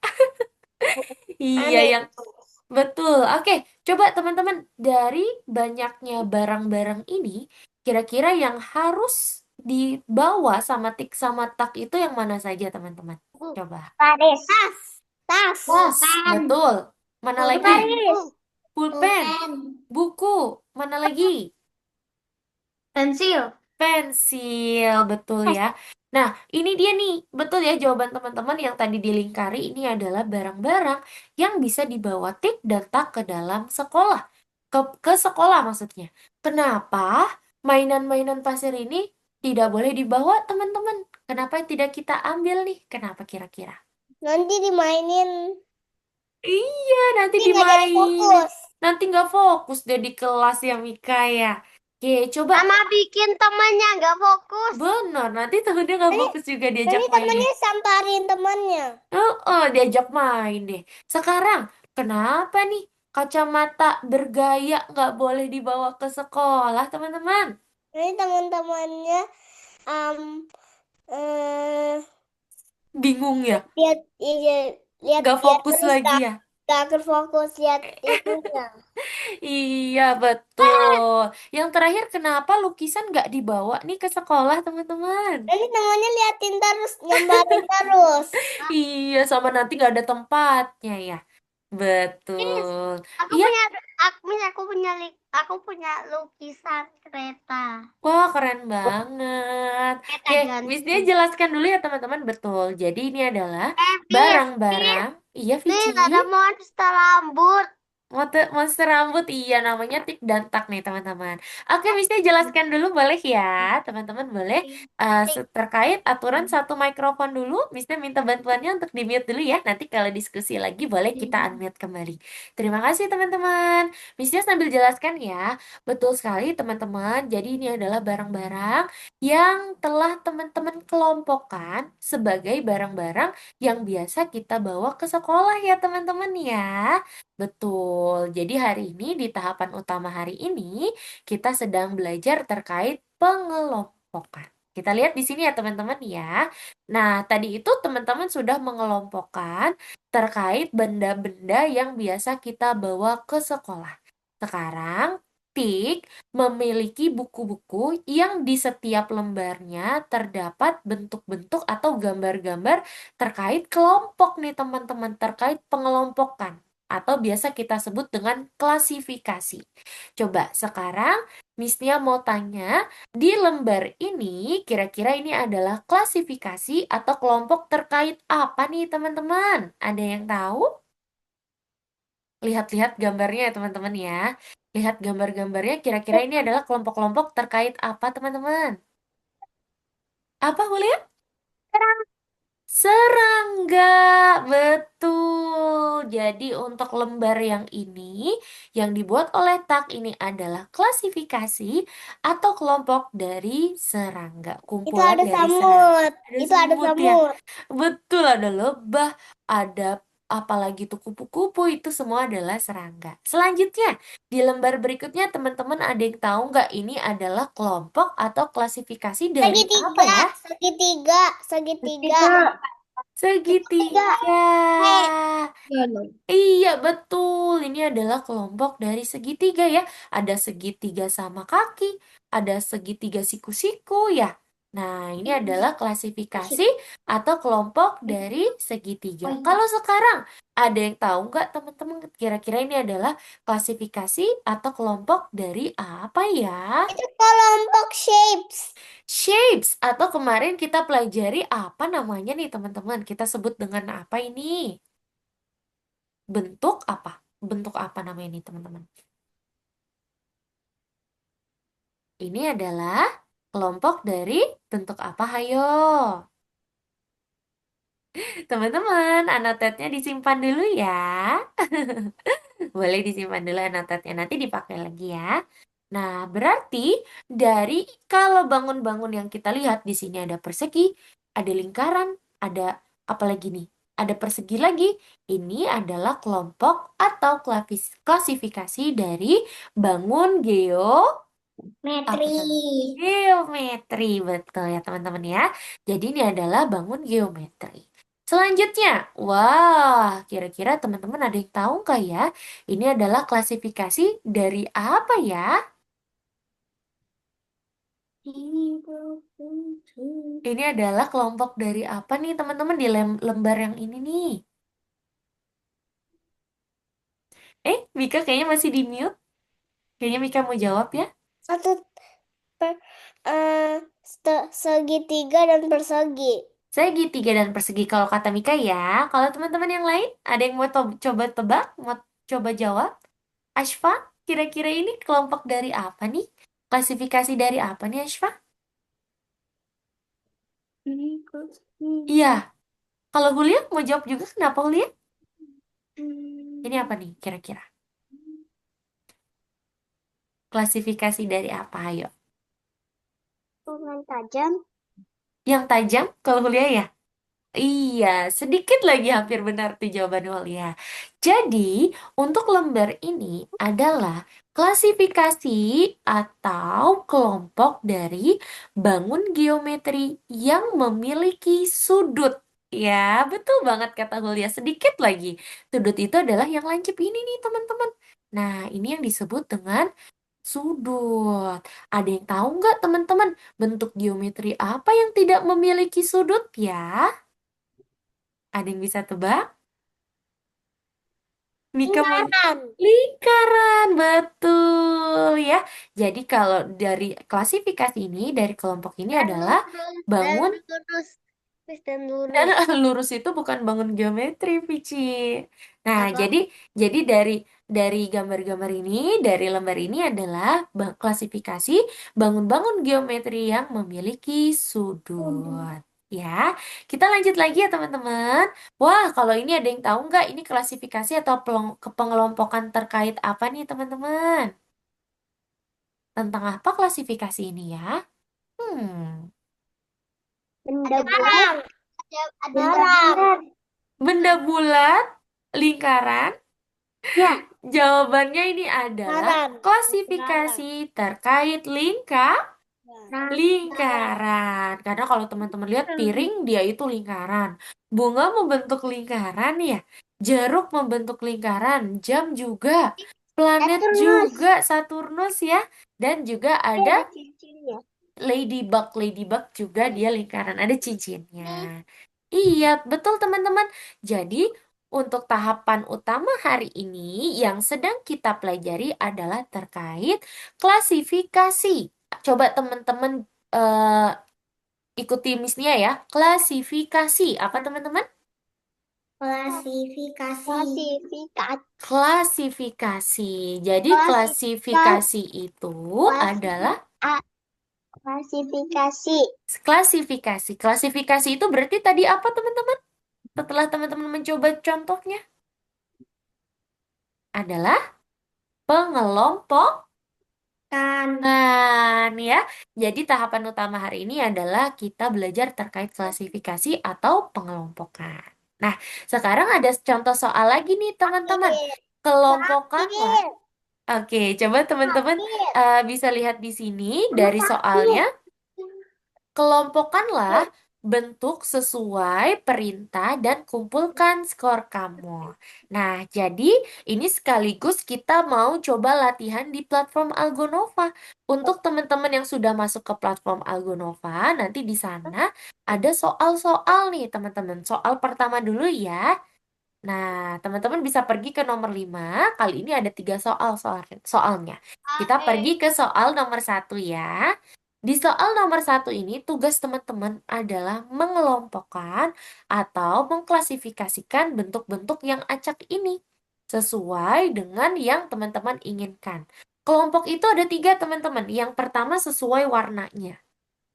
S1: Iya,
S2: Aneh.
S1: yang betul. Oke, coba teman-teman dari banyaknya barang-barang ini, kira-kira yang harus dibawa sama tik sama tak itu yang mana saja, teman-teman? Coba.
S2: Baris. Tas.
S1: Tas,
S3: Pulpen.
S1: betul. Mana lagi?
S2: Baris.
S1: Pulpen,
S3: Pulpen.
S1: buku, mana lagi?
S3: Pensil.
S1: Pensil, betul ya. Nah, ini dia nih, betul ya jawaban teman-teman yang tadi dilingkari ini adalah barang-barang yang bisa dibawa tik dan tak ke dalam sekolah. Ke sekolah maksudnya. Kenapa mainan-mainan pasir ini tidak boleh dibawa, teman-teman? Kenapa tidak kita ambil nih? Kenapa kira-kira?
S2: Nanti dimainin.
S1: Iya, nanti
S2: Nanti nggak jadi
S1: dimainin.
S2: fokus.
S1: Nanti nggak fokus deh di kelas ya, Mika ya. Oke, coba.
S2: Sama bikin temannya nggak fokus.
S1: Benar, nanti temennya nggak
S2: Nanti,
S1: fokus juga diajak
S2: nanti
S1: mainin.
S2: temennya samparin temannya.
S1: Diajak main deh. Sekarang, kenapa nih? Kacamata bergaya nggak boleh dibawa ke sekolah, teman-teman.
S2: Ini teman-temannya um, eh,
S1: Bingung ya?
S2: lihat iya, lihat
S1: Nggak
S2: dia
S1: fokus
S2: terus
S1: lagi
S2: gak,
S1: ya?
S2: gak fokus lihat itunya.
S1: Iya, betul. Yang terakhir, kenapa lukisan nggak dibawa nih ke sekolah, teman-teman?
S2: Nanti temannya liatin terus, gambarin terus.
S1: Iya, sama nanti nggak ada tempatnya ya.
S2: Miss,
S1: Betul.
S2: aku
S1: Iya,
S2: punya, Miss, aku punya lukisan kereta.
S1: wah keren banget.
S2: Kereta
S1: Oke, Miss Nia
S2: gantung.
S1: jelaskan dulu ya teman-teman. Betul. Jadi ini adalah
S2: Miss,
S1: barang-barang. Iya, Vici.
S2: Miss, ada monster rambut.
S1: Monster rambut, iya namanya tik dan tak nih teman-teman. Oke, bisa jelaskan dulu boleh ya, teman-teman boleh terkait aturan satu mikrofon dulu. Misalnya minta bantuannya untuk di-mute dulu ya. Nanti kalau diskusi lagi boleh kita unmute kembali. Terima kasih teman-teman. Misalnya sambil jelaskan ya. Betul sekali teman-teman. Jadi ini adalah barang-barang yang telah teman-teman kelompokkan sebagai barang-barang yang biasa kita bawa ke sekolah ya teman-teman ya. Betul. Jadi hari ini di tahapan utama hari ini kita sedang belajar terkait pengelompokan. Kita lihat di sini ya teman-teman ya. Nah, tadi itu teman-teman sudah mengelompokkan terkait benda-benda yang biasa kita bawa ke sekolah. Sekarang, Tik memiliki buku-buku yang di setiap lembarnya terdapat bentuk-bentuk atau gambar-gambar terkait kelompok nih teman-teman, terkait pengelompokan atau biasa kita sebut dengan klasifikasi. Coba sekarang Miss Nia mau tanya, di lembar ini kira-kira ini adalah klasifikasi atau kelompok terkait apa nih teman-teman? Ada yang tahu? Lihat-lihat gambarnya ya teman-teman ya. Lihat gambar-gambarnya kira-kira ini adalah kelompok-kelompok terkait apa teman-teman? Apa boleh? Serangga, betul. Jadi untuk lembar yang ini, yang dibuat oleh Tak ini adalah klasifikasi atau kelompok dari serangga.
S2: Itu
S1: Kumpulan
S2: ada
S1: dari serangga.
S2: samut.
S1: Ada
S2: Itu ada
S1: semut ya.
S2: samut.
S1: Betul, ada lebah, ada apalagi itu kupu-kupu, itu semua adalah serangga. Selanjutnya, di lembar berikutnya teman-teman ada yang tahu nggak ini adalah kelompok atau klasifikasi dari apa
S2: Segitiga,
S1: ya?
S2: segitiga, segitiga.
S1: Segitiga.
S2: Segitiga. Hei,
S1: Iya, betul. Ini adalah kelompok dari segitiga ya. Ada segitiga sama kaki, ada segitiga siku-siku ya. Nah, ini adalah klasifikasi atau kelompok dari segitiga. Kalau sekarang, ada yang tahu nggak teman-teman kira-kira ini adalah klasifikasi atau kelompok dari apa ya?
S2: itu kelompok shapes.
S1: Shapes atau kemarin kita pelajari apa namanya nih teman-teman? Kita sebut dengan apa ini? Bentuk apa? Bentuk apa namanya ini teman-teman? Ini adalah kelompok dari bentuk apa? Hayo. Teman-teman, anotetnya disimpan dulu ya. Boleh disimpan dulu anotetnya, nanti dipakai lagi ya. Nah, berarti dari kalau bangun-bangun yang kita lihat di sini ada persegi, ada lingkaran, ada apa lagi nih? Ada persegi lagi. Ini adalah kelompok atau klasifikasi dari bangun apa
S3: Metri.
S1: namanya? Geometri, betul ya teman-teman ya. Jadi ini adalah bangun geometri. Selanjutnya, wah, kira-kira teman-teman ada yang tahu nggak ya? Ini adalah klasifikasi dari apa ya? Ini adalah kelompok dari apa nih teman-teman di lembar yang ini nih? Mika kayaknya masih di mute. Kayaknya Mika mau jawab ya.
S2: Satu per, eh, segitiga dan persegi.
S1: Segitiga dan persegi kalau kata Mika ya. Kalau teman-teman yang lain, ada yang mau coba tebak? Mau coba jawab? Ashfa, kira-kira ini kelompok dari apa nih? Klasifikasi dari apa nih, Ashfa? Iya, kalau Hulia mau jawab juga, kenapa Hulia? Ini apa nih, kira-kira? Klasifikasi dari apa, ayo?
S2: Dengan tajam.
S1: Yang tajam, kalau Hulia ya? Iya, sedikit lagi hampir benar tuh jawaban Walia. Jadi, untuk lembar ini adalah klasifikasi atau kelompok dari bangun geometri yang memiliki sudut. Ya, betul banget kata Hulia. Sedikit lagi. Sudut itu adalah yang lancip ini nih, teman-teman. Nah, ini yang disebut dengan sudut. Ada yang tahu nggak, teman-teman, bentuk geometri apa yang tidak memiliki sudut ya? Ada yang bisa tebak? Mika mau
S2: Lingkaran.
S1: lingkaran, betul ya. Jadi kalau dari klasifikasi ini, dari kelompok ini
S2: Dan
S1: adalah
S2: lurus. Dan
S1: bangun
S2: lurus. Terus dan
S1: dan
S2: lurus.
S1: lurus itu bukan bangun geometri, Vici. Nah,
S2: Apa?
S1: jadi dari gambar-gambar ini, dari lembar ini adalah klasifikasi bangun-bangun geometri yang memiliki sudut. Ya, kita lanjut lagi ya teman-teman. Wah, kalau ini ada yang tahu nggak ini klasifikasi atau pengelompokan terkait apa nih teman-teman? Tentang apa klasifikasi ini ya? Hmm,
S2: Benda bulat. Ada
S3: Benda
S2: orang.
S3: bulat.
S1: benda bulat, lingkaran.
S3: Ya,
S1: Jawabannya ini adalah
S2: Lingkaran. Lingkaran.
S1: klasifikasi terkait
S3: nah,
S1: lingkaran. Karena kalau teman-teman lihat piring dia itu lingkaran. Bunga membentuk lingkaran ya. Jeruk membentuk lingkaran. Jam juga. Planet
S2: Saturnus.
S1: juga Saturnus ya. Dan juga ada
S2: Ada cincinnya.
S1: ladybug juga dia lingkaran. Ada cincinnya. Iya, betul teman-teman. Jadi, untuk tahapan utama hari ini yang sedang kita pelajari adalah terkait klasifikasi. Coba teman-teman eh, ikuti Miss Nia ya. Klasifikasi. Apa teman-teman?
S3: klasifikasi.
S2: Klasifikasi.
S1: Klasifikasi. Jadi,
S2: Klasifikasi.
S1: klasifikasi itu adalah
S2: Klasifikasi.
S1: klasifikasi. Klasifikasi itu berarti tadi apa teman-teman? Setelah teman-teman mencoba contohnya adalah pengelompokan
S3: Kan.
S1: ya. Jadi tahapan utama hari ini adalah kita belajar terkait klasifikasi atau pengelompokan. Nah, sekarang ada contoh soal lagi nih teman-teman.
S2: Terakhir.
S1: Kelompokkanlah.
S2: Terakhir.
S1: Oke, coba teman-teman
S2: Terakhir.
S1: bisa lihat di sini
S2: Kamu
S1: dari soalnya.
S2: terakhir.
S1: Kelompokkanlah bentuk sesuai perintah dan kumpulkan skor kamu. Nah, jadi ini sekaligus kita mau coba latihan di platform Algonova. Untuk teman-teman yang sudah masuk ke platform Algonova, nanti di sana ada soal-soal nih, teman-teman. Soal pertama dulu ya. Nah, teman-teman bisa pergi ke nomor 5. Kali ini ada 3 soalnya. Kita pergi ke soal nomor 1 ya. Di soal nomor 1 ini, tugas teman-teman adalah mengelompokkan atau mengklasifikasikan bentuk-bentuk yang acak ini sesuai dengan yang teman-teman inginkan. Kelompok itu ada 3, teman-teman. Yang pertama sesuai warnanya.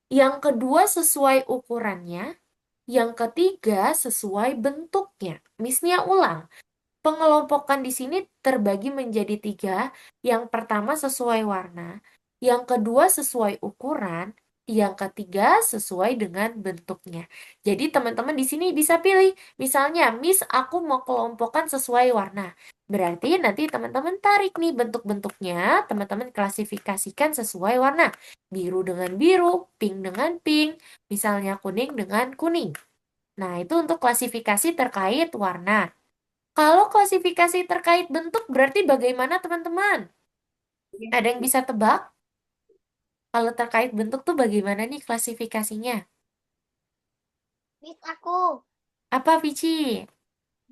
S1: Yang kedua sesuai ukurannya. Yang ketiga sesuai bentuknya. Misnya ulang. Pengelompokan di sini terbagi menjadi 3. Yang pertama sesuai warna, yang kedua sesuai ukuran, yang ketiga sesuai dengan bentuknya. Jadi teman-teman di sini bisa pilih. Misalnya, Miss, aku mau kelompokkan sesuai warna. Berarti nanti teman-teman tarik nih bentuk-bentuknya, teman-teman klasifikasikan sesuai warna. Biru dengan biru, pink dengan pink, misalnya kuning dengan kuning. Nah, itu untuk klasifikasi terkait warna. Kalau klasifikasi terkait bentuk berarti bagaimana teman-teman? Ada yang bisa tebak? Kalau terkait bentuk tuh bagaimana nih klasifikasinya?
S2: Bis aku.
S1: Apa, Vici?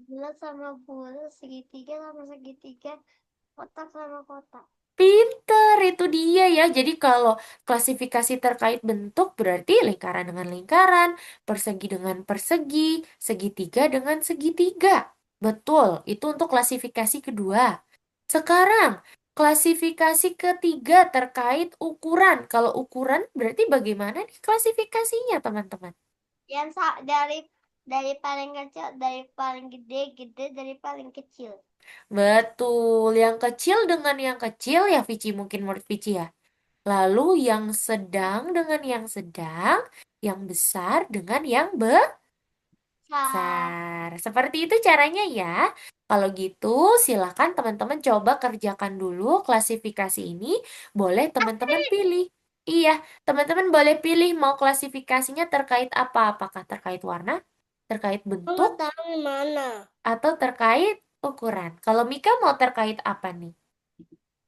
S2: Bulat sama bulat. Segitiga sama segitiga. Kotak sama kotak.
S1: Pinter, itu dia ya. Jadi kalau klasifikasi terkait bentuk berarti lingkaran dengan lingkaran, persegi dengan persegi, segitiga dengan segitiga. Betul, itu untuk klasifikasi kedua. Sekarang, klasifikasi ketiga terkait ukuran. Kalau ukuran berarti bagaimana nih klasifikasinya, teman-teman?
S2: Yang dari paling kecil, dari paling gede, gede dari paling kecil.
S1: Betul, yang kecil dengan yang kecil ya Vici, mungkin menurut Vici ya. Lalu yang sedang dengan yang sedang, yang besar dengan yang besar. Seperti itu caranya ya. Kalau gitu, silakan teman-teman coba kerjakan dulu klasifikasi ini. Boleh teman-teman pilih. Iya, teman-teman boleh pilih mau klasifikasinya terkait apa? Apakah terkait warna, terkait bentuk,
S2: Nggak tahu mana.
S1: atau terkait ukuran? Kalau Mika mau terkait apa nih?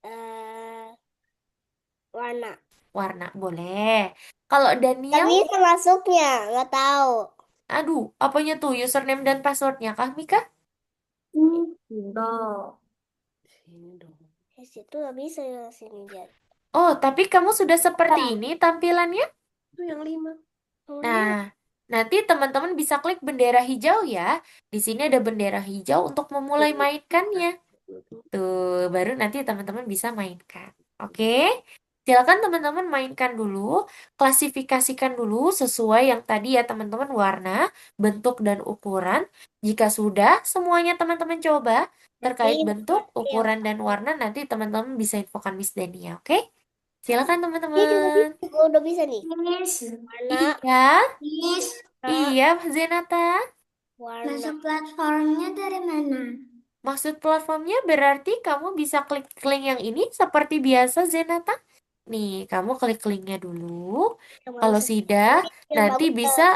S2: Eh, Warna.
S1: Warna, boleh. Kalau
S2: Nggak
S1: Daniel,
S2: bisa masuknya, nggak tahu.
S1: aduh, apanya tuh username dan passwordnya kah, Mika?
S3: Enggak.
S2: Sini dong. Situ nggak bisa ya sini jadi.
S1: Oh, tapi kamu sudah seperti ini tampilannya?
S2: Itu yang 5. Yang
S1: Nah,
S2: 5.
S1: nanti teman-teman bisa klik bendera hijau ya. Di sini ada bendera hijau untuk memulai mainkannya. Tuh, baru nanti teman-teman bisa mainkan. Oke? Silakan teman-teman mainkan dulu, klasifikasikan dulu sesuai yang tadi ya teman-teman warna, bentuk, dan ukuran. Jika sudah, semuanya teman-teman coba
S2: Nanti
S1: terkait bentuk,
S2: yang
S1: ukuran, dan warna, nanti teman-teman bisa infokan Miss Dania, oke? Silakan
S2: ini juga
S1: teman-teman.
S2: bisa, juga udah bisa nih.
S3: Miss,
S2: Warna,
S1: Iya,
S3: Miss,
S1: iya, Zenata.
S2: warna.
S3: masuk platformnya dari mana?
S1: Maksud platformnya berarti kamu bisa klik link yang ini seperti biasa, Zenata. Nih, kamu klik linknya dulu.
S2: Yang mana
S1: Kalau
S2: sih?
S1: sudah,
S2: Yang
S1: nanti
S2: bagus
S1: bisa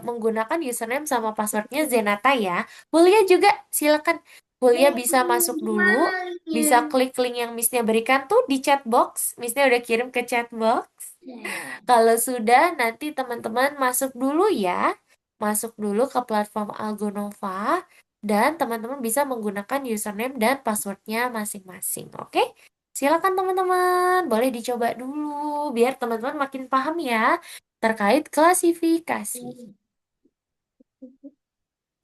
S1: menggunakan username sama passwordnya Zenata ya. Kuliah juga, silakan. Kuliah bisa masuk dulu,
S3: Gimana
S1: bisa
S3: linknya?
S1: klik link yang Missnya berikan tuh di chat box. Missnya udah kirim ke chat box. Kalau sudah, nanti teman-teman masuk dulu ya. Masuk dulu ke platform Algonova. Dan teman-teman bisa menggunakan username dan passwordnya masing-masing. Oke? Silakan teman-teman. Boleh dicoba dulu. Biar teman-teman makin paham ya. Terkait klasifikasi.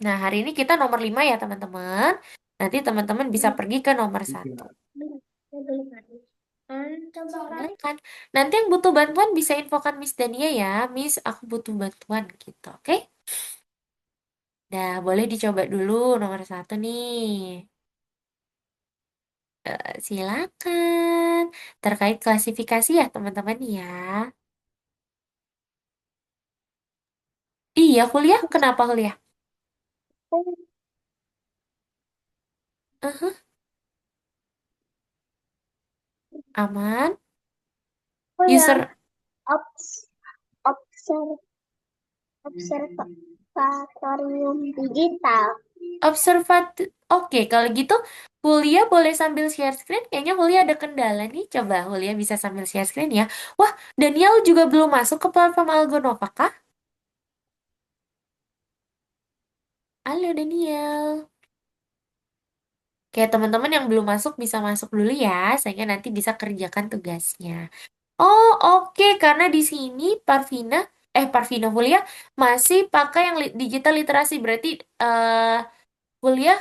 S1: Nah, hari ini kita nomor 5 ya teman-teman. Nanti teman-teman bisa pergi ke nomor 1.
S3: Coba
S1: Silakan. Nanti yang butuh bantuan bisa infokan Miss Dania ya. Miss, aku butuh bantuan gitu. Oke? Nah, boleh dicoba dulu nomor 1 nih. Silakan. Terkait klasifikasi ya teman-teman ya. Iya, kuliah. Kenapa kuliah? Uh-huh. Aman.
S2: Oh yang
S1: User
S2: obs, obser, observatorium digital.
S1: observat. Oke, kalau gitu kuliah boleh sambil share screen. Kayaknya kuliah ada kendala nih. Coba kuliah bisa sambil share screen ya. Wah, Daniel juga belum masuk ke platform Algonova kah? Halo Daniel. Kayak teman-teman yang belum masuk bisa masuk dulu ya, sehingga nanti bisa kerjakan tugasnya. Oh, oke. Karena di sini Parvina kuliah masih pakai yang digital literasi. Berarti kuliah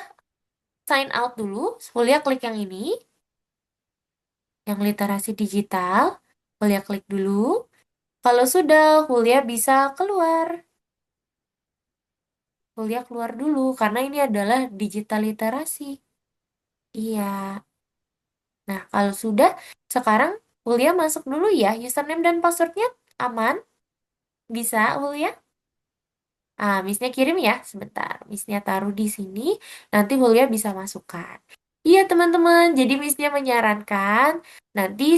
S1: sign out dulu. Kuliah klik yang ini, yang literasi digital. Kuliah klik dulu. Kalau sudah, kuliah bisa keluar. Kuliah keluar dulu, karena ini adalah digital literasi. Iya. Nah, kalau sudah, sekarang kuliah masuk dulu ya. Username dan passwordnya aman. Bisa, Hulya? Ah, Missnya kirim ya, sebentar. Missnya taruh di sini, nanti Hulya bisa masukkan. Iya, teman-teman. Jadi Missnya menyarankan nanti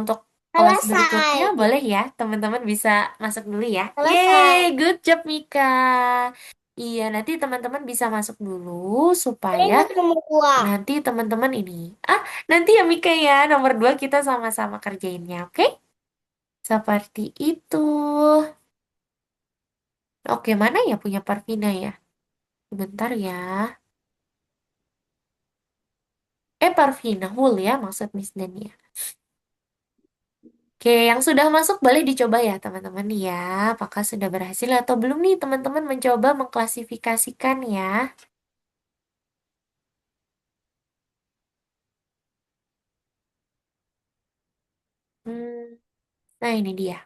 S1: untuk kelas berikutnya
S2: Selesai.
S1: boleh ya, teman-teman bisa masuk dulu ya. Yeay,
S2: Selesai.
S1: good job Mika. Iya, nanti teman-teman bisa masuk dulu
S2: Ini
S1: supaya
S2: nomor 2.
S1: nanti teman-teman ini. Ah, nanti ya Mika ya, nomor 2 kita sama-sama kerjainnya, oke? Seperti itu. Oke, mana ya punya Parvina ya? Sebentar ya. Parvina Hul ya maksud Miss Dania. Oke, yang sudah masuk boleh dicoba ya teman-teman ya. Apakah sudah berhasil atau belum nih teman-teman mencoba mengklasifikasikan ya. Hmm, nah ini dia.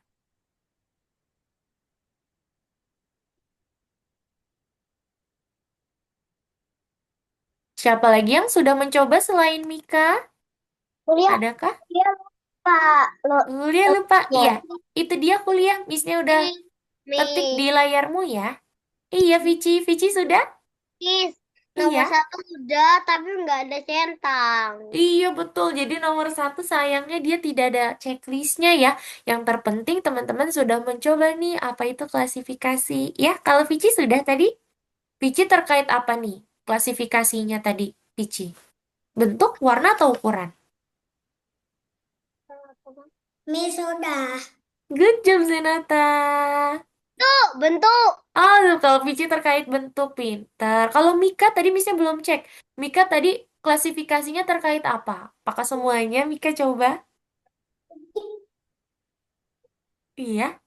S1: Siapa lagi yang sudah mencoba selain Mika?
S2: Kuliah,
S1: Adakah?
S2: kuliah lupa.
S1: Kuliah lupa?
S2: Ya.
S1: Iya, itu dia kuliah. Missnya udah
S2: Mi,
S1: ketik di
S2: mi.
S1: layarmu ya. Iya, Vici. Vici sudah?
S2: Is, nomor
S1: Iya.
S2: satu udah, tapi nggak ada centang.
S1: Iya betul, jadi nomor satu sayangnya dia tidak ada checklistnya ya. Yang terpenting teman-teman sudah mencoba nih apa itu klasifikasi. Ya, kalau Vici sudah tadi, Vici terkait apa nih klasifikasinya tadi, Vici? Bentuk, warna, atau ukuran?
S3: Mi sudah.
S1: Good job, Zenata.
S2: Tuh, bentuk.
S1: Oh, kalau Vici terkait bentuk pintar. Kalau Mika tadi Misnya belum cek. Mika tadi klasifikasinya terkait apa? Apakah semuanya Mika coba? Iya.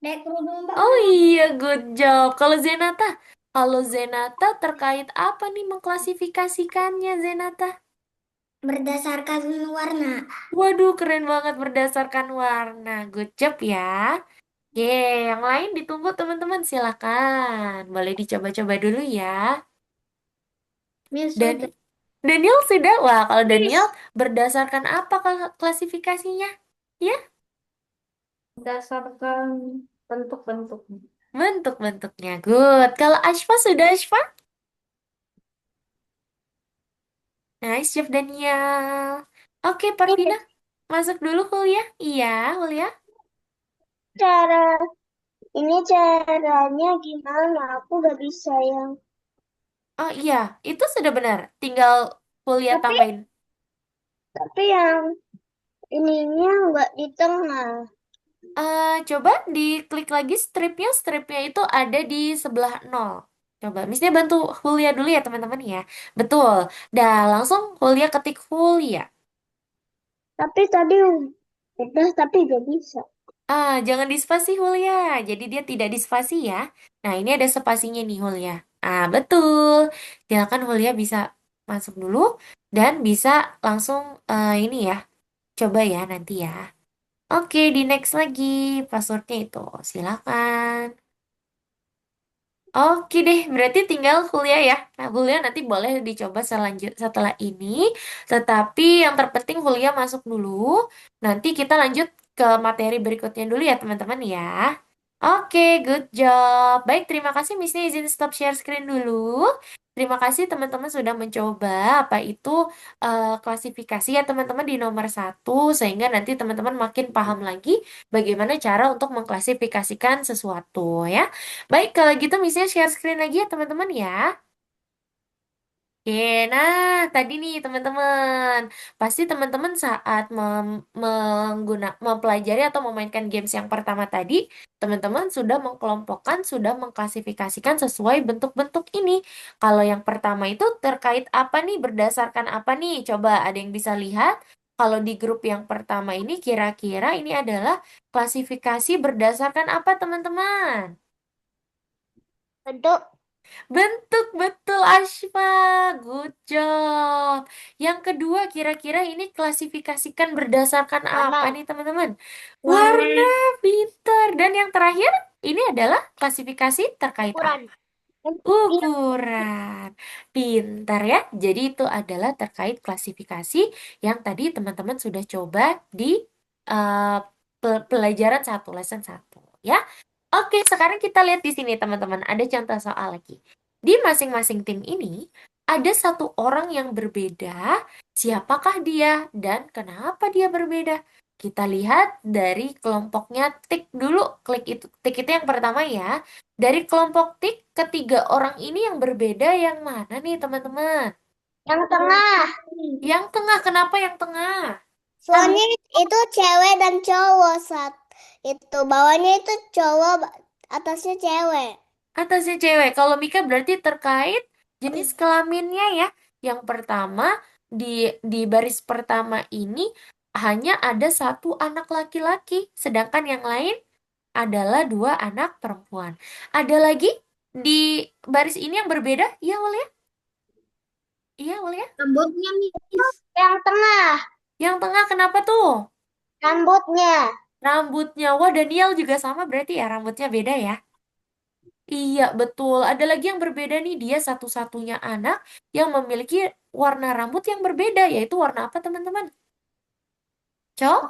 S3: Dek kerudung Mbak
S1: Oh
S3: mana?
S1: iya, good job. Kalau Zenata terkait apa nih mengklasifikasikannya Zenata?
S3: Berdasarkan warna.
S1: Waduh, keren banget berdasarkan warna. Good job ya. Oke, yang lain ditunggu teman-teman silakan. Boleh dicoba-coba dulu ya.
S3: Mi
S1: Dan
S3: sudah.
S1: Daniel sudah. Wah, kalau Daniel
S2: Is,
S1: berdasarkan apa klasifikasinya? Ya,
S3: Berdasarkan bentuk-bentuknya.
S1: bentuk-bentuknya. Good. Kalau Ashfa sudah Ashfa? Nice job Daniel. Oke, Parvina. Masuk dulu Hulya. Iya, Hulya.
S2: cara ini caranya gimana? Aku gak bisa yang.
S1: Oh iya, itu sudah benar. Tinggal Hulya
S2: Tapi
S1: tambahin.
S2: yang ininya nggak di tengah.
S1: Coba diklik lagi stripnya. Stripnya itu ada di sebelah nol. Coba, misalnya bantu Hulya dulu ya teman-teman ya. Betul. Dah, langsung Hulya ketik Hulya.
S2: Tapi tadi udah, tapi gak bisa.
S1: Jangan dispasi Hulya. Jadi dia tidak dispasi ya. Nah, ini ada spasinya nih Hulya. Betul. Silakan Hulya bisa masuk dulu dan bisa langsung ini ya. Coba ya nanti ya. Oke, di next lagi passwordnya itu. Silakan. Oke deh, berarti tinggal kuliah ya. Nah, kuliah nanti boleh dicoba setelah ini. Tetapi yang terpenting kuliah masuk dulu. Nanti kita lanjut ke materi berikutnya dulu ya, teman-teman ya. Oke, good job. Baik, terima kasih Miss Nia, izin stop share screen dulu. Terima kasih teman-teman sudah mencoba apa itu klasifikasi ya teman-teman di nomor satu sehingga nanti teman-teman makin paham lagi bagaimana cara untuk mengklasifikasikan sesuatu ya. Baik, kalau gitu misalnya share screen lagi ya teman-teman ya. Oke, nah tadi nih teman-teman, pasti teman-teman saat mempelajari atau memainkan games yang pertama tadi, teman-teman sudah mengkelompokkan, sudah mengklasifikasikan sesuai bentuk-bentuk ini. Kalau yang pertama itu terkait apa nih, berdasarkan apa nih? Coba ada yang bisa lihat? Kalau di grup yang pertama ini kira-kira ini adalah klasifikasi berdasarkan apa teman-teman?
S2: Bentuk
S1: Bentuk betul Ashfa, good job. Yang kedua kira-kira ini klasifikasikan berdasarkan apa
S2: warna.
S1: nih teman-teman? Warna,
S3: Warna.
S1: pinter. Dan yang terakhir ini adalah klasifikasi terkait apa?
S2: Ukuran. Iya.
S1: Ukuran. Pintar ya. Jadi itu adalah terkait klasifikasi yang tadi teman-teman sudah coba di eh, pelajaran satu, lesson satu ya. Oke, sekarang kita lihat di sini teman-teman. Ada contoh soal lagi. Di masing-masing tim ini ada satu orang yang berbeda. Siapakah dia dan kenapa dia berbeda? Kita lihat dari kelompoknya tik dulu. Tik itu yang pertama ya. Dari kelompok tik, ketiga orang ini yang berbeda yang mana nih teman-teman?
S2: Yang tengah.
S1: Yang tengah, kenapa yang tengah?
S2: Soalnya itu cewek dan cowok saat itu. Bawahnya itu cowok, atasnya cewek.
S1: Atasnya cewek. Kalau Mika berarti terkait jenis kelaminnya ya. Yang pertama di baris pertama ini hanya ada satu anak laki-laki, sedangkan yang lain adalah dua anak perempuan. Ada lagi di baris ini yang berbeda? Iya, Walia? Iya, Walia?
S3: Rambutnya Miss.
S2: Yang tengah,
S1: Yang tengah kenapa tuh?
S2: rambutnya.
S1: Rambutnya. Wah, Daniel juga sama berarti ya rambutnya beda ya. Iya, betul. Ada lagi yang berbeda nih. Dia satu-satunya anak yang memiliki warna rambut yang berbeda, yaitu warna apa, teman-teman? Cok?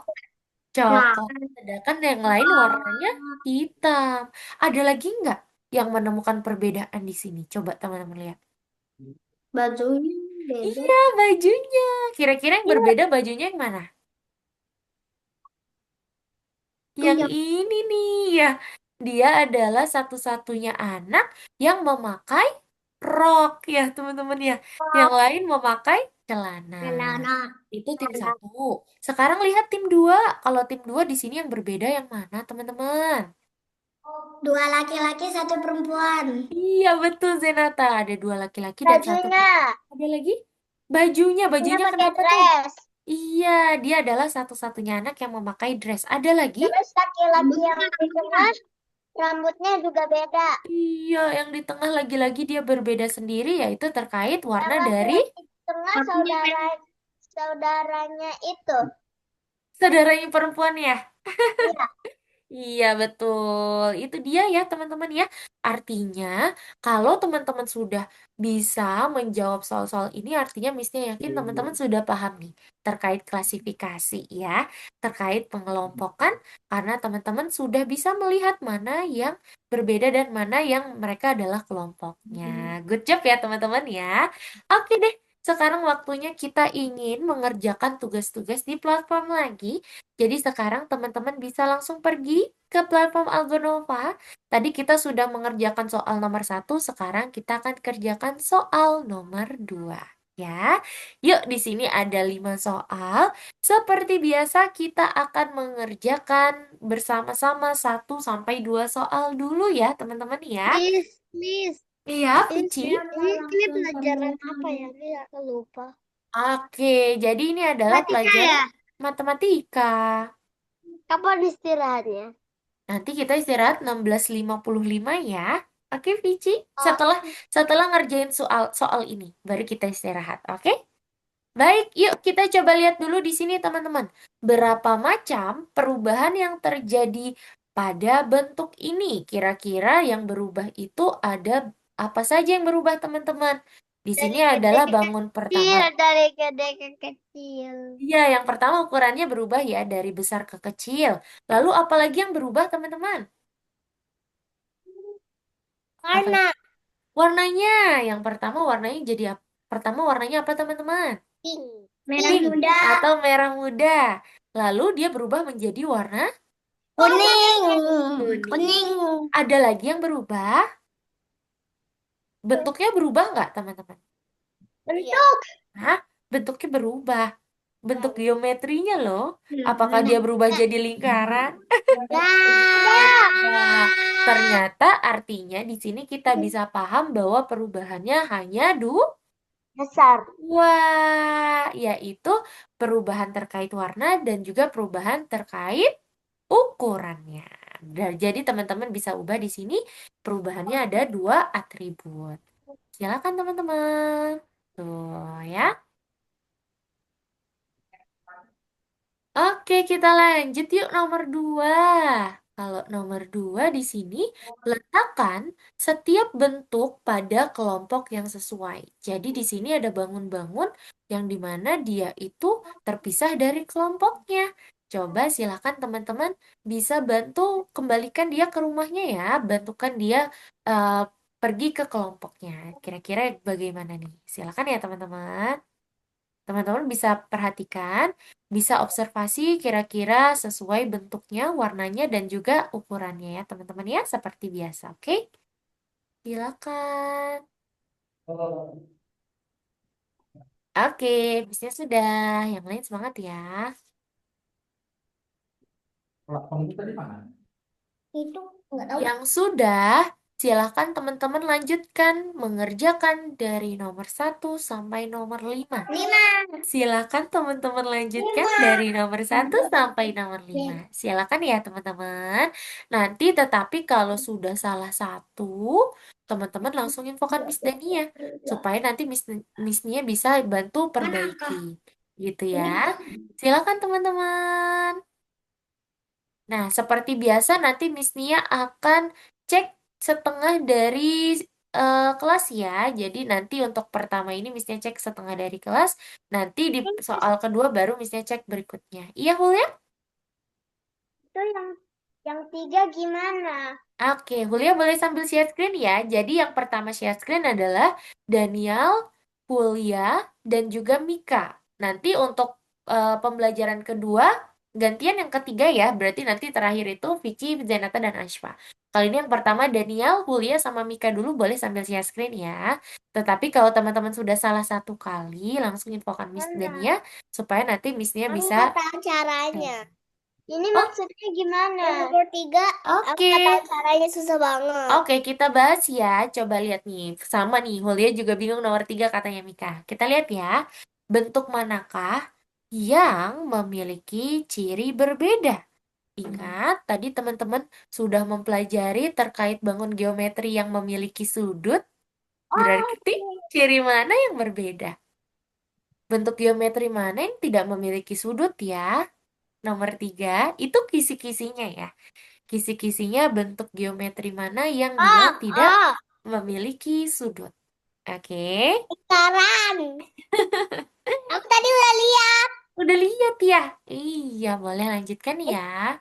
S3: Nah,
S1: Coklat. Sedangkan yang lain warnanya hitam. Ada lagi nggak? yang menemukan perbedaan di sini? Coba teman-teman lihat.
S3: Bajunya beda.
S1: Iya, bajunya. Kira-kira yang
S2: Iya,
S1: berbeda bajunya yang mana? Yang
S2: iya.
S1: ini nih ya. Dia adalah satu-satunya anak yang memakai rok ya, teman-teman ya. Yang lain memakai celana.
S3: Celana.
S1: Itu tim satu. Sekarang lihat tim dua. Kalau tim dua di sini yang berbeda yang mana, teman-teman?
S3: Dua laki-laki, satu perempuan.
S1: Iya, betul Zenata. Ada dua laki-laki dan satu
S2: Bajunya.
S1: perempuan. Ada lagi? Bajunya.
S2: Bajunya
S1: Bajunya
S2: pakai
S1: kenapa tuh?
S2: dress.
S1: Iya, dia adalah satu-satunya anak yang memakai dress. Ada lagi?
S2: Terus laki-laki
S3: Rambutnya
S2: yang di
S3: warna.
S2: tengah, rambutnya juga beda.
S1: Iya, yang di tengah lagi-lagi dia berbeda sendiri, yaitu terkait
S2: Yang
S1: warna dari
S2: laki-laki di tengah
S3: Rambutnya merah.
S2: saudaranya itu.
S1: saudaranya perempuan ya.
S2: Iya.
S1: Iya, betul. Itu dia ya, teman-teman ya. Artinya, kalau teman-teman sudah bisa menjawab soal-soal ini, artinya Miss-nya yakin teman-teman sudah paham nih terkait klasifikasi ya, terkait pengelompokan, karena teman-teman sudah bisa melihat mana yang berbeda dan mana yang mereka adalah kelompoknya. Good job ya, teman-teman ya. Oke deh, sekarang waktunya kita ingin mengerjakan tugas-tugas di platform lagi. Jadi sekarang teman-teman bisa langsung pergi ke platform Algonova. Tadi kita sudah mengerjakan soal nomor satu, sekarang kita akan kerjakan soal nomor dua. Ya, yuk di sini ada 5 soal. Seperti biasa kita akan mengerjakan bersama-sama 1 sampai 2 soal dulu ya teman-teman ya.
S2: Miss,
S1: Iya, Pici.
S2: ini,
S3: Saya mau
S2: ini
S3: langsung
S2: pelajaran apa
S3: pergi.
S2: ya? Ini aku lupa.
S1: Oke, jadi ini adalah
S2: Matematika
S1: pelajaran
S2: ya?
S1: matematika.
S2: Kapan istirahatnya?
S1: Nanti kita istirahat 16.55 ya. Oke, Vici.
S2: Oh,
S1: Setelah setelah ngerjain soal soal ini, baru kita istirahat. Oke? Baik, yuk kita coba lihat dulu di sini, teman-teman. Berapa macam perubahan yang terjadi pada bentuk ini? Kira-kira yang berubah itu ada apa saja yang berubah, teman-teman? Di sini
S2: dari gede
S1: adalah
S2: ke
S1: bangun pertama.
S2: kecil, dari gede ke kecil.
S1: Iya, yang pertama ukurannya berubah ya dari besar ke kecil. Lalu apalagi yang berubah, teman-teman? Apa?
S2: Warna
S1: Warnanya, yang pertama warnanya jadi apa? Pertama warnanya apa teman-teman?
S2: pink.
S3: Merah
S1: Pink
S3: muda.
S1: atau merah muda. Lalu dia berubah menjadi warna
S3: Kuning.
S1: kuning.
S3: Kuning.
S1: Ada lagi yang berubah? Bentuknya berubah nggak teman-teman?
S2: Bentuk.
S1: Hah? Bentuknya berubah. Bentuk geometrinya loh. Apakah
S3: Hmm.
S1: dia berubah jadi lingkaran? Nah, ternyata artinya di sini kita bisa paham bahwa perubahannya hanya
S2: Besar.
S1: wah, yaitu perubahan terkait warna dan juga perubahan terkait ukurannya. Jadi teman-teman bisa ubah di sini perubahannya ada 2 atribut. Silakan teman-teman. Tuh ya. Oke, kita lanjut yuk nomor 2. Kalau nomor 2 di sini, letakkan setiap bentuk pada kelompok yang sesuai. Jadi di sini ada bangun-bangun yang dimana dia itu terpisah dari kelompoknya. Coba silakan teman-teman bisa bantu kembalikan dia ke rumahnya ya. Bantukan dia eh, pergi ke kelompoknya. Kira-kira bagaimana nih? Silakan ya teman-teman. Teman-teman bisa perhatikan, bisa observasi kira-kira sesuai bentuknya, warnanya, dan juga ukurannya ya teman-teman ya, seperti biasa, oke? Silakan. Oke, bisnya sudah. Yang lain semangat ya.
S3: Itu nggak tahu.
S1: Yang sudah, silakan teman-teman lanjutkan mengerjakan dari nomor 1 sampai nomor 5.
S3: 5.
S1: Silakan teman-teman lanjutkan dari nomor 1 sampai nomor 5. Silakan ya teman-teman. Nanti tetapi kalau sudah salah satu, teman-teman langsung infokan Miss Dania supaya nanti Miss Nia bisa bantu perbaiki. Gitu ya. Silakan teman-teman. Nah, seperti biasa nanti Miss Nia akan cek setengah dari kelas ya. Jadi nanti untuk pertama ini Miss Nia cek setengah dari kelas. Nanti di soal kedua baru Miss Nia cek berikutnya. Iya, Hul ya?
S2: Itu yang tiga gimana?
S1: Oke, Julia boleh sambil share screen ya. Jadi yang pertama share screen adalah Daniel, Julia, dan juga Mika. Nanti untuk pembelajaran kedua, gantian yang ketiga ya. Berarti nanti terakhir itu Vici, Zenata, dan Ashfa. Kali ini yang pertama Daniel, Julia, sama Mika dulu boleh sambil share screen ya. Tetapi kalau teman-teman sudah salah satu kali, langsung infokan Miss Dania supaya nanti Miss-nya
S2: Kan
S1: bisa.
S2: kata caranya. Ini
S1: Oh,
S2: maksudnya gimana? Yang nomor 3, aku
S1: oke.
S2: kata caranya susah banget.
S1: Oke, kita bahas ya. Coba lihat nih. Sama nih, Hulia juga bingung nomor 3 katanya Mika. Kita lihat ya. Bentuk manakah yang memiliki ciri berbeda? Ingat, tadi teman-teman sudah mempelajari terkait bangun geometri yang memiliki sudut.
S2: Oh,
S1: Berarti ciri mana yang berbeda? Bentuk geometri mana yang tidak memiliki sudut ya? Nomor 3, itu kisi-kisinya ya. Kisi-kisinya bentuk geometri mana yang dia
S2: oh,
S1: tidak
S2: oh,
S1: memiliki sudut. Oke,
S2: lingkaran. Aku tadi udah lihat.
S1: udah lihat ya? Iya, boleh lanjutkan ya.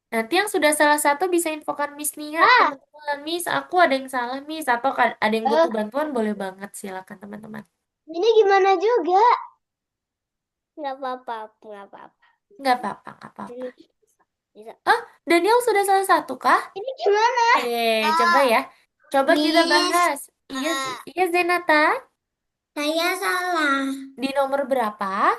S1: Nanti yang sudah salah satu bisa infokan Miss Nia,
S2: Ah,
S1: teman-teman. Miss, aku ada yang salah, Miss. Atau ada yang
S2: eh,
S1: butuh bantuan, boleh banget. Silakan, teman-teman.
S2: ini gimana juga? Nggak apa-apa, nggak apa-apa.
S1: Nggak apa-apa, nggak apa-apa.
S2: Ini bisa.
S1: Ah, Daniel sudah salah satu kah?
S2: Ini gimana?
S1: Coba
S2: Ah,
S1: ya. Coba kita
S3: Miss,
S1: bahas. Iya, iya Zenata.
S3: saya salah.
S1: Di nomor berapa?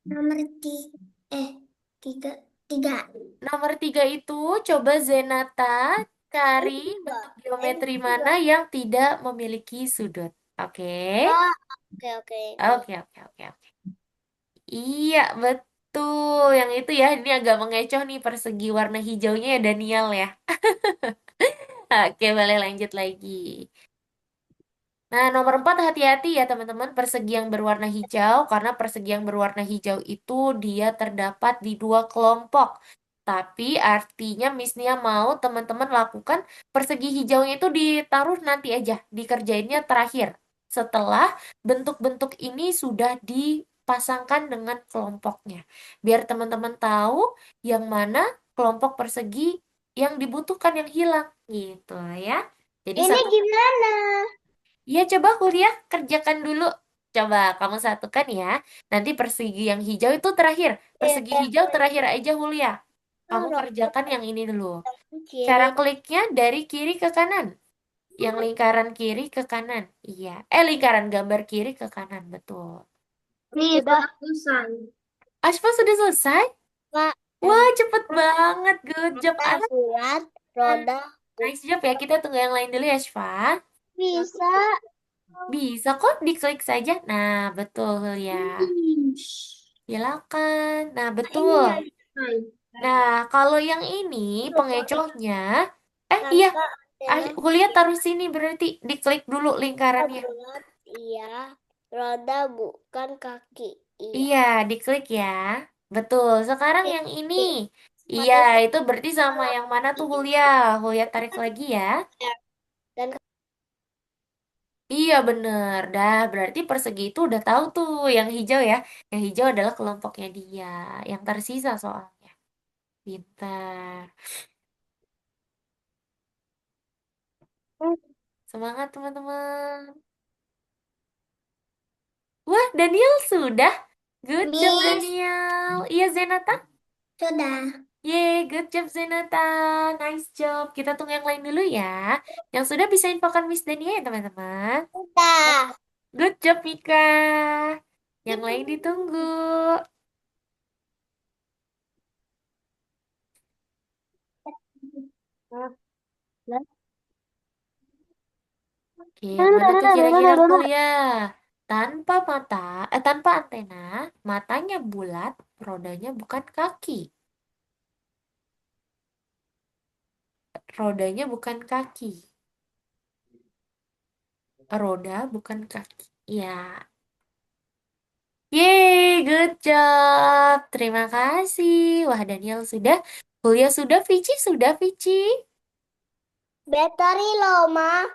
S3: Nomor tiga, tiga.
S1: Nomor 3 itu coba Zenata cari
S2: ini dua.
S1: bentuk
S2: Ini
S1: geometri
S2: dua.
S1: mana yang tidak memiliki sudut. Oke.
S2: Oh, oke, oke. Ini.
S1: Oke, oke, oke, oke. Iya, betul. Yang itu ya, ini agak mengecoh nih persegi warna hijaunya ya Daniel ya. Oke, boleh lanjut lagi. Nah, nomor 4 hati-hati ya teman-teman persegi yang berwarna hijau karena persegi yang berwarna hijau itu dia terdapat di dua kelompok. Tapi artinya Miss Nia mau teman-teman lakukan persegi hijaunya itu ditaruh nanti aja, dikerjainnya terakhir. Setelah bentuk-bentuk ini sudah dipasangkan dengan kelompoknya. Biar teman-teman tahu yang mana kelompok persegi yang dibutuhkan yang hilang gitu ya. Jadi
S2: Ini
S1: satu.
S2: gimana?
S1: Iya, coba kuliah kerjakan dulu. Coba kamu satukan ya. Nanti persegi yang hijau itu terakhir. Persegi hijau terakhir aja Hulia. Kamu kerjakan yang ini dulu. Cara
S2: Kiri.
S1: kliknya dari kiri ke kanan. Yang lingkaran kiri ke kanan. Iya. Lingkaran gambar kiri ke kanan. Betul.
S2: Nih, udah.
S1: Aspa sudah selesai?
S2: Pak,
S1: Wah, cepet banget. Good job,
S2: kita
S1: Aspa.
S2: buat roda
S1: Nice job ya. Kita tunggu yang lain dulu ya, Aspa.
S2: bisa.
S1: Bisa kok, diklik saja. Nah, betul ya. Silakan. Nah,
S2: Ini
S1: betul.
S2: yang
S1: Nah, kalau yang ini pengecohnya, iya,
S2: kakak adalah
S1: Kuliah taruh sini berarti diklik dulu
S2: kita
S1: lingkarannya.
S2: buat, iya, roda bukan kaki, iya.
S1: Iya, diklik ya. Betul. Sekarang yang ini. Iya,
S2: Matanya
S1: itu berarti sama yang mana tuh Hulia? Hulia tarik lagi ya.
S2: dan
S1: Iya, bener. Dah, berarti persegi itu udah tahu tuh yang hijau ya. Yang hijau adalah kelompoknya dia. Yang tersisa soalnya. Pintar. Semangat teman-teman. Wah, Daniel sudah. Good job,
S3: Miss,
S1: Daniel. Iya, Zenata.
S3: sudah.
S1: Yeay, good job, Zenata. Nice job. Kita tunggu yang lain dulu ya. Yang sudah bisa infokan Miss Dania ya, teman-teman.
S2: udah.
S1: Good job, Mika. Yang lain ditunggu. Oke, yang mana tuh kira-kira kuliah? Tanpa mata, tanpa antena, matanya bulat, rodanya bukan kaki. Rodanya bukan kaki. Roda bukan kaki. Ya. Yeay, good job. Terima kasih. Wah, Daniel sudah. Kuliah sudah, Vici sudah, Vici.
S2: Bateri loh, Ma.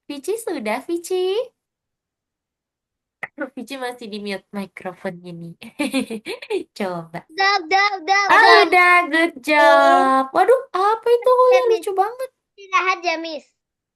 S1: Vici sudah, Vici. Vici masih di mute mikrofonnya nih. Coba.
S2: Udah.
S1: Ah, udah, good job. Waduh, apa itu
S2: Ya,
S1: yang
S2: Miss.
S1: lucu banget?
S2: Istirahat ya, Miss.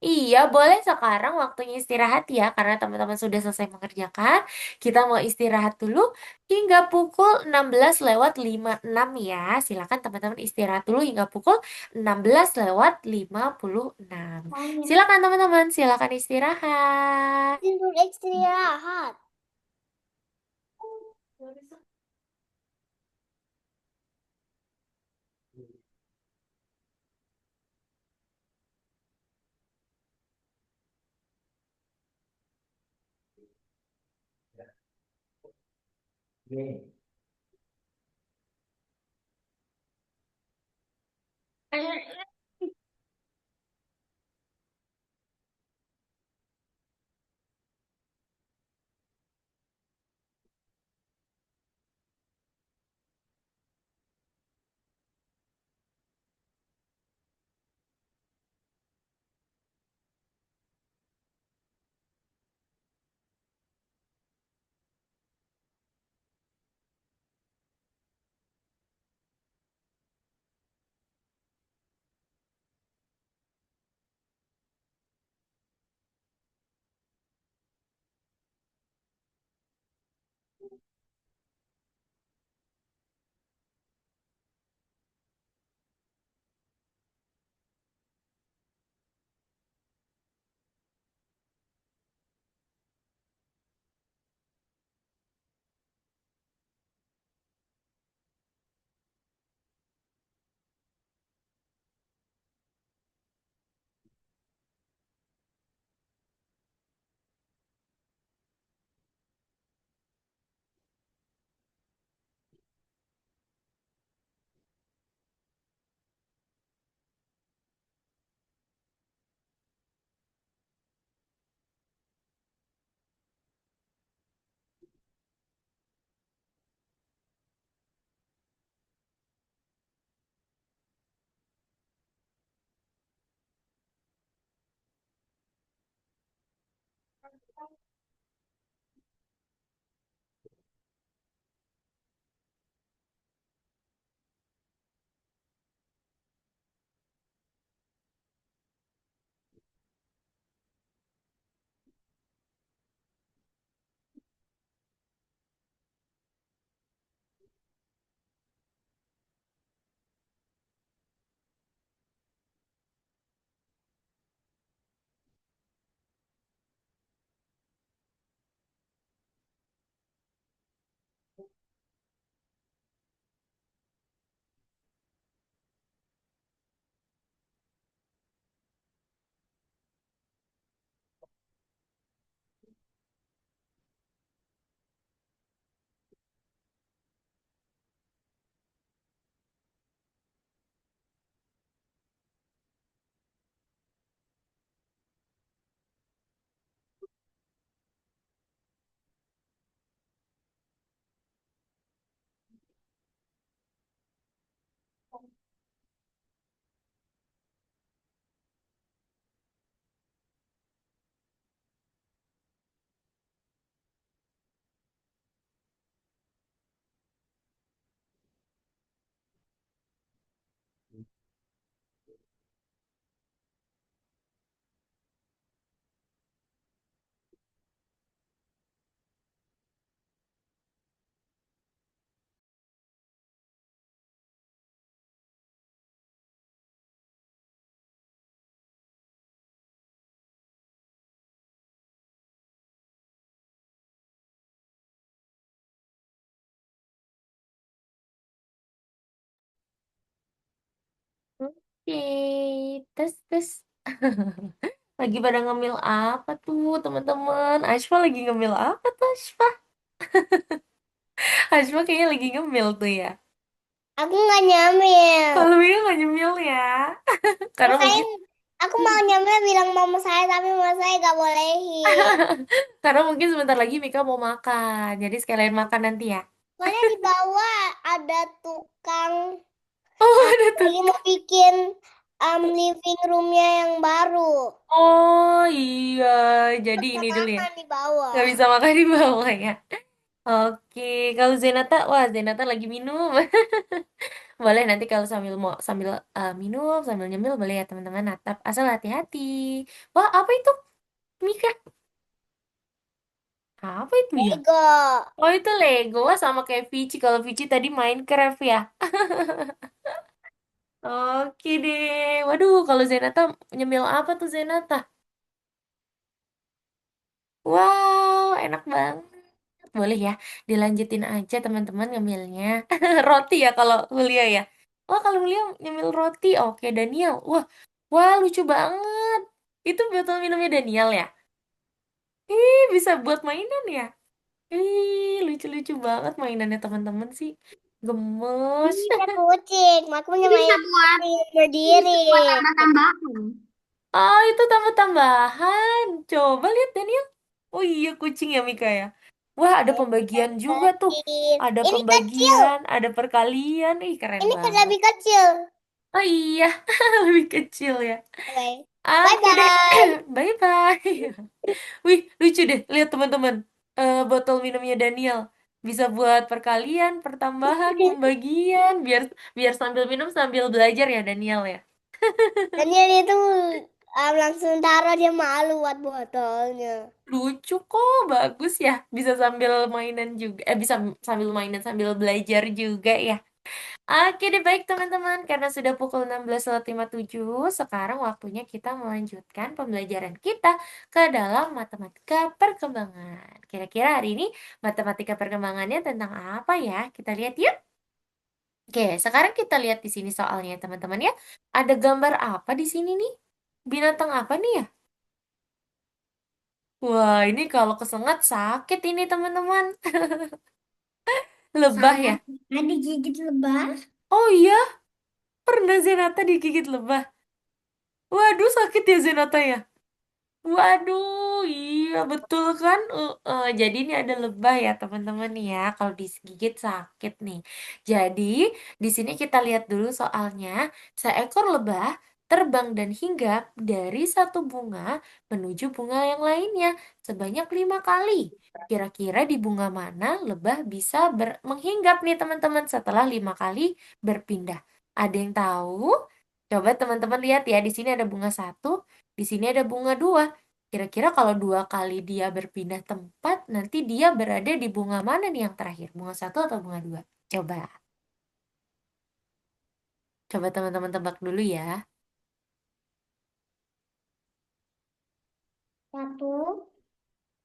S1: Iya, boleh sekarang waktunya istirahat ya, karena teman-teman sudah selesai mengerjakan. Kita mau istirahat dulu hingga pukul 16:56 ya. Silakan teman-teman istirahat dulu hingga pukul 16:56. Silakan teman-teman, silakan istirahat.
S2: Tidur istirahat.
S1: Oke, tes tes. Lagi pada ngemil apa tuh teman-teman? Ashfa lagi ngemil apa tuh Ashfa? Ashfa kayaknya lagi ngemil tuh ya.
S2: Aku nggak nyamil.
S1: Kalau Mia nggak nyemil ya, karena
S2: Makanya
S1: mungkin
S2: aku mau nyamil bilang mama saya, tapi mama saya gak bolehin.
S1: karena mungkin sebentar lagi Mika mau makan, jadi sekalian makan nanti ya.
S2: Soalnya di bawah ada tukang
S1: Oh, ada tuh.
S2: lagi mau bikin living roomnya yang baru.
S1: Oh iya, jadi ini dulu ya.
S2: Makan di
S1: Nggak
S2: bawah.
S1: bisa makan di bawah ya. Oke, kalau Zenata, wah Zenata lagi minum. Boleh nanti kalau sambil minum, sambil nyemil boleh ya teman-teman natap. Asal hati-hati. Wah, apa itu? Mika, apa itu ya?
S2: Lego.
S1: Oh, itu Lego. Wah, sama kayak Vici. Kalau Vici tadi Minecraft ya. Oke deh. Waduh, kalau Zenata nyemil apa tuh Zenata? Wow, enak banget. Boleh ya, dilanjutin aja teman-teman ngemilnya. Roti ya kalau Julia ya. Wah, kalau Julia nyemil roti. Oke, Daniel. Wah, wah lucu banget. Itu botol minumnya Daniel ya? Ih, bisa buat mainan ya? Ih, lucu-lucu banget mainannya teman-teman sih. Gemes.
S2: Ini ada kucing. Aku punya
S3: Bisa
S2: mainan
S3: buat
S2: kucing
S3: bisa
S2: berdiri.
S3: buat tambah-tambahan.
S1: Oh, itu tambah-tambahan. Coba lihat Daniel. Oh iya, kucing ya Mika ya. Wah, ada pembagian juga tuh.
S2: Kecil.
S1: Ada
S2: Ini kecil.
S1: pembagian, ada perkalian. Ih, keren
S2: Ini
S1: banget.
S2: lebih kecil.
S1: Oh iya, lebih kecil ya.
S2: Oke. Bye
S1: Oke deh.
S2: bye.
S1: Bye-bye. Wih, lucu deh. Lihat teman-teman. Botol minumnya Daniel. Bisa buat perkalian, pertambahan, pembagian. Biar biar sambil minum sambil belajar ya Daniel ya.
S2: Daniel itu langsung taruh dia malu buat botolnya.
S1: Lucu kok, bagus ya. Bisa sambil mainan juga. Bisa sambil mainan sambil belajar juga ya. Oke deh, baik teman-teman. Karena sudah pukul 16.57, sekarang waktunya kita melanjutkan pembelajaran kita ke dalam matematika perkembangan. Kira-kira hari ini matematika perkembangannya tentang apa ya? Kita lihat yuk. Oke, sekarang kita lihat di sini soalnya teman-teman ya. Ada gambar apa di sini nih? Binatang apa nih ya? Wah, ini kalau kesengat sakit ini teman-teman. Lebah
S3: Saya
S1: ya?
S3: pernah digigit lebah.
S1: Oh iya, pernah Zenata digigit lebah. Waduh, sakit ya Zenata ya? Waduh, iya betul kan? Jadi ini ada lebah ya teman-teman nih ya. Kalau digigit sakit nih. Jadi di sini kita lihat dulu soalnya. Seekor lebah terbang dan hinggap dari satu bunga menuju bunga yang lainnya sebanyak 5 kali. Kira-kira di bunga mana lebah bisa menghinggap nih teman-teman setelah 5 kali berpindah? Ada yang tahu? Coba teman-teman lihat ya. Di sini ada bunga satu, di sini ada bunga dua. Kira-kira kalau 2 kali dia berpindah tempat, nanti dia berada di bunga mana nih yang terakhir? Bunga satu atau bunga dua? Coba, coba teman-teman tebak dulu ya.
S3: Satu.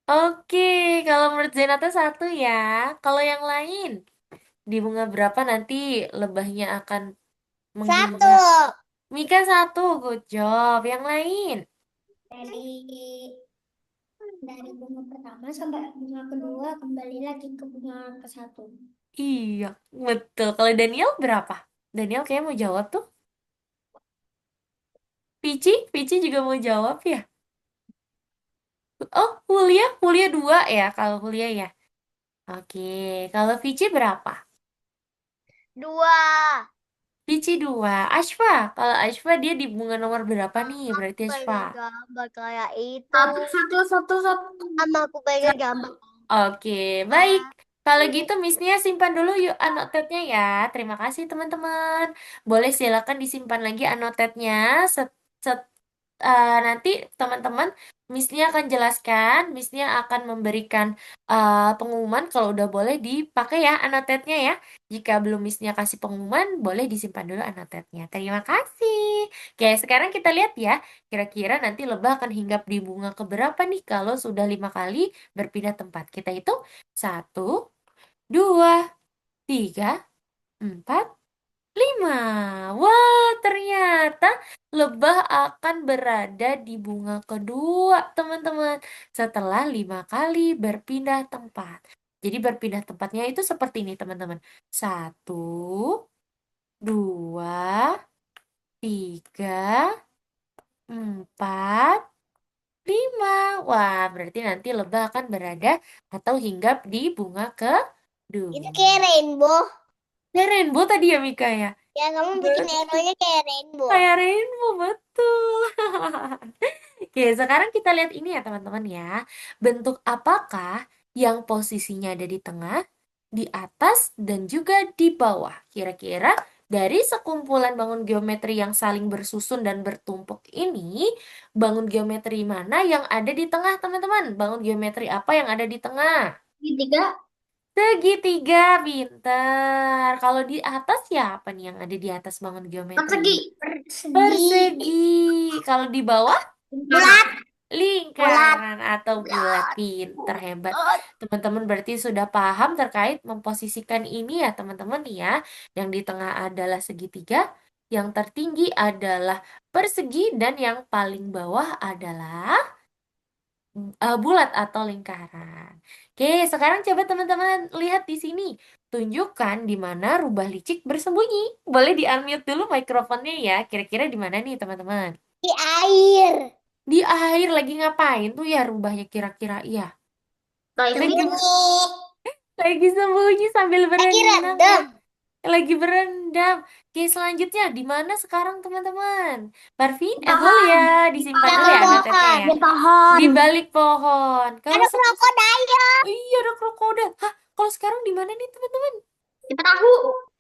S1: Oke, kalau menurut Zenata satu ya. Kalau yang lain, di bunga berapa nanti lebahnya akan
S2: Satu.
S1: menghinggap? Mika satu, good job. Yang lain?
S3: Dari dari bunga pertama sampai bunga kedua kembali lagi ke bunga ke satu.
S1: Iya, betul. Kalau Daniel berapa? Daniel kayak mau jawab tuh. Pici juga mau jawab ya? Oh, Hulia dua ya kalau Hulia ya. Oke, kalau Vici berapa?
S2: Dua.
S1: Vici dua. Ashfa, kalau Ashfa dia di bunga nomor berapa nih? Berarti Ashfa.
S2: Pengen gambar kayak itu.
S3: Satu, satu, satu, satu.
S2: Sama aku pengen gambar.
S1: Oke, baik. Kalau gitu Miss Nia simpan dulu yuk anotetnya ya. Terima kasih teman-teman. Boleh silakan disimpan lagi anotetnya. Set, set- nanti teman-teman Miss Nia akan jelaskan. Miss Nia akan memberikan pengumuman kalau udah boleh dipakai ya anotetnya ya. Jika belum Miss Nia kasih pengumuman, boleh disimpan dulu anotetnya. Terima kasih. Oke, sekarang kita lihat ya. Kira-kira nanti lebah akan hinggap di bunga keberapa nih kalau sudah 5 kali berpindah tempat. Kita hitung. Satu, dua, tiga, empat, lima. Wah, ternyata lebah akan berada di bunga kedua, teman-teman. Setelah 5 kali berpindah tempat. Jadi berpindah tempatnya itu seperti ini, teman-teman. Satu, dua, tiga, empat, lima. Wah, berarti nanti lebah akan berada atau hinggap di bunga
S2: Itu
S1: kedua.
S2: kayak rainbow.
S1: Ya, rainbow tadi ya, Mika ya?
S2: Ya, kamu bikin
S1: Betul.
S2: arrownya kayak rainbow.
S1: Kayak rainbow, betul. Oke, sekarang kita lihat ini ya teman-teman ya. Bentuk apakah yang posisinya ada di tengah, di atas, dan juga di bawah? Kira-kira dari sekumpulan bangun geometri yang saling bersusun dan bertumpuk ini, bangun geometri mana yang ada di tengah, teman-teman? Bangun geometri apa yang ada di tengah?
S3: Segitiga.
S1: Segitiga, pinter. Kalau di atas siapa nih yang ada di atas bangun geometri
S3: Persegi.
S1: ini?
S3: Persegi.
S1: Persegi. Kalau di bawah?
S3: Bulat.
S2: Bulat.
S1: Lingkaran atau bulat.
S2: Bulat.
S1: Pinter, hebat.
S2: Bulat.
S1: Teman-teman berarti sudah paham terkait memposisikan ini ya teman-teman ya. Yang di tengah adalah segitiga, yang tertinggi adalah persegi, dan yang paling bawah adalah bulat atau lingkaran. Oke, sekarang coba teman-teman lihat di sini. Tunjukkan di mana rubah licik bersembunyi. Boleh di-unmute dulu mikrofonnya ya. Kira-kira di mana nih teman-teman?
S2: Di air.
S1: Di air lagi ngapain tuh ya rubahnya kira-kira? Iya, lagi
S2: Sembunyi.
S1: lagi sembunyi sambil
S2: Lagi
S1: berenang ya.
S2: rendam.
S1: Lagi berendam. Oke, selanjutnya di mana sekarang teman-teman? Parvin,
S3: Di
S1: boleh
S3: pohon.
S1: ya
S3: Di
S1: disimpan dulu
S2: Belakang
S1: ya
S3: pohon.
S1: notetnya
S2: pohon.
S1: ya.
S3: Di pohon.
S1: Di balik pohon. Kalau
S2: Ada krokodil.
S1: oh iya ada krokodil. Hah, kalau sekarang di mana nih teman-teman?
S3: Di perahu.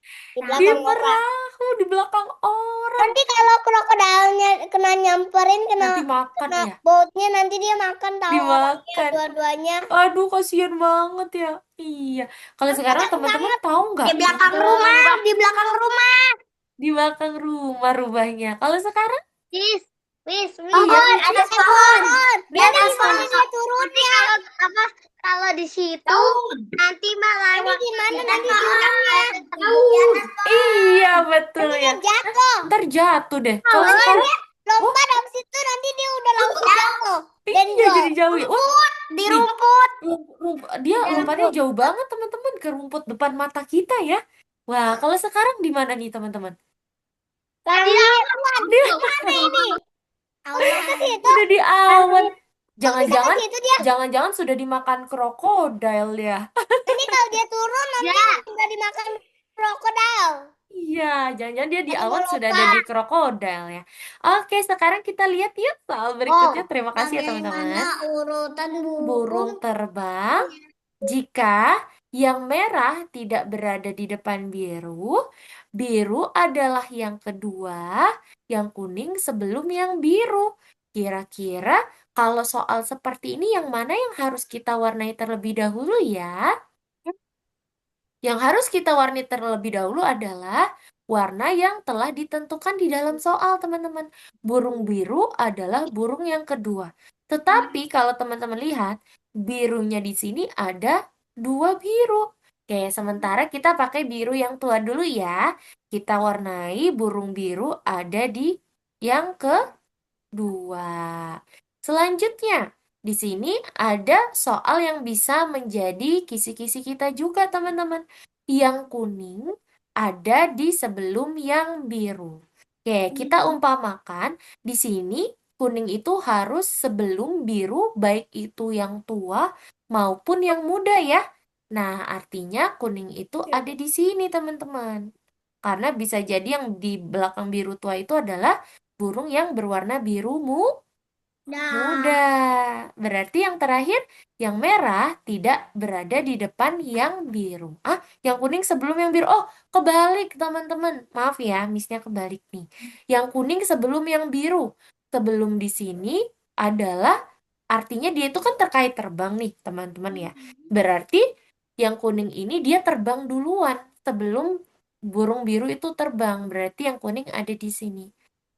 S2: Di
S1: Di
S2: belakang orang.
S1: perahu, di belakang orang.
S2: Nanti kalau krokodilnya kena nyamperin, kena
S1: Nanti makan
S2: kena
S1: ya,
S2: bautnya, nanti dia makan tahu orangnya
S1: dimakan.
S2: dua-duanya.
S1: Aduh, kasihan banget ya. Iya. Kalau sekarang
S2: Takut
S1: teman-teman
S2: banget.
S1: tahu nggak
S2: Di belakang
S1: kira-kira
S2: rumah, di belakang rumah.
S1: di belakang rumah rubahnya? Kalau sekarang,
S2: Wis, wis, wis.
S1: iya,
S2: Pohon, ada pohon.
S1: di
S2: Nanti
S1: atas
S2: gimana
S1: pohon.
S2: dia turun ya? Kalau apa? Kalau di situ nanti malah nanti gimana nanti turunnya?
S1: Iya, betul
S2: Nanti
S1: ya.
S2: dia jatuh.
S1: Ntar jatuh deh. Kalau
S2: Nanti
S1: sekarang,
S2: dia lompat habis itu nanti dia udah langsung jatuh. Dan
S1: iya jadi jauh ya. Wah,
S2: di
S1: nih,
S2: rumput.
S1: dia
S2: Di
S1: lompatnya
S2: rumput.
S1: jauh banget teman-teman ke rumput depan mata kita ya. Wah, kalau sekarang di mana nih teman-teman?
S2: Tadi awan.
S1: Di
S2: Mana ini? Allah ke situ.
S1: udah di awan.
S2: Kok bisa ke
S1: Jangan-jangan,
S2: situ dia?
S1: jangan-jangan sudah dimakan krokodil ya.
S2: Nanti kalau dia turun nanti udah dimakan krokodil.
S1: Iya, jangan-jangan dia di
S2: Nanti
S1: awan
S2: mau
S1: sudah ada di
S2: lompat.
S1: krokodil ya. Oke, sekarang kita lihat yuk soal
S2: Oh,
S1: berikutnya. Terima kasih ya
S2: bagaimana
S1: teman-teman.
S2: urutan
S1: Burung
S2: burung?
S1: terbang jika yang merah tidak berada di depan biru, biru adalah yang kedua, yang kuning sebelum yang biru. Kira-kira kalau soal seperti ini yang mana yang harus kita warnai terlebih dahulu ya? Yang harus kita warnai terlebih dahulu adalah warna yang telah ditentukan di dalam soal, teman-teman. Burung biru adalah burung yang kedua. Tetapi kalau teman-teman lihat, birunya di sini ada dua biru. Oke, sementara kita pakai biru yang tua dulu ya. Kita warnai burung biru ada di yang kedua. Selanjutnya, di sini ada soal yang bisa menjadi kisi-kisi kita juga, teman-teman. Yang kuning ada di sebelum yang biru. Oke, kita umpamakan di sini kuning itu harus sebelum biru, baik itu yang tua maupun yang muda ya. Nah, artinya kuning itu ada di sini, teman-teman. Karena bisa jadi yang di belakang biru tua itu adalah burung yang berwarna biru muda. Berarti yang terakhir, yang merah tidak berada di depan yang biru. Ah, yang kuning sebelum yang biru. Oh, kebalik teman-teman. Maaf ya, missnya kebalik nih. Yang kuning sebelum yang biru. Sebelum di sini adalah artinya dia itu kan terkait terbang nih, teman-teman ya. Berarti yang kuning ini dia terbang duluan sebelum burung biru itu terbang. Berarti yang kuning ada di sini.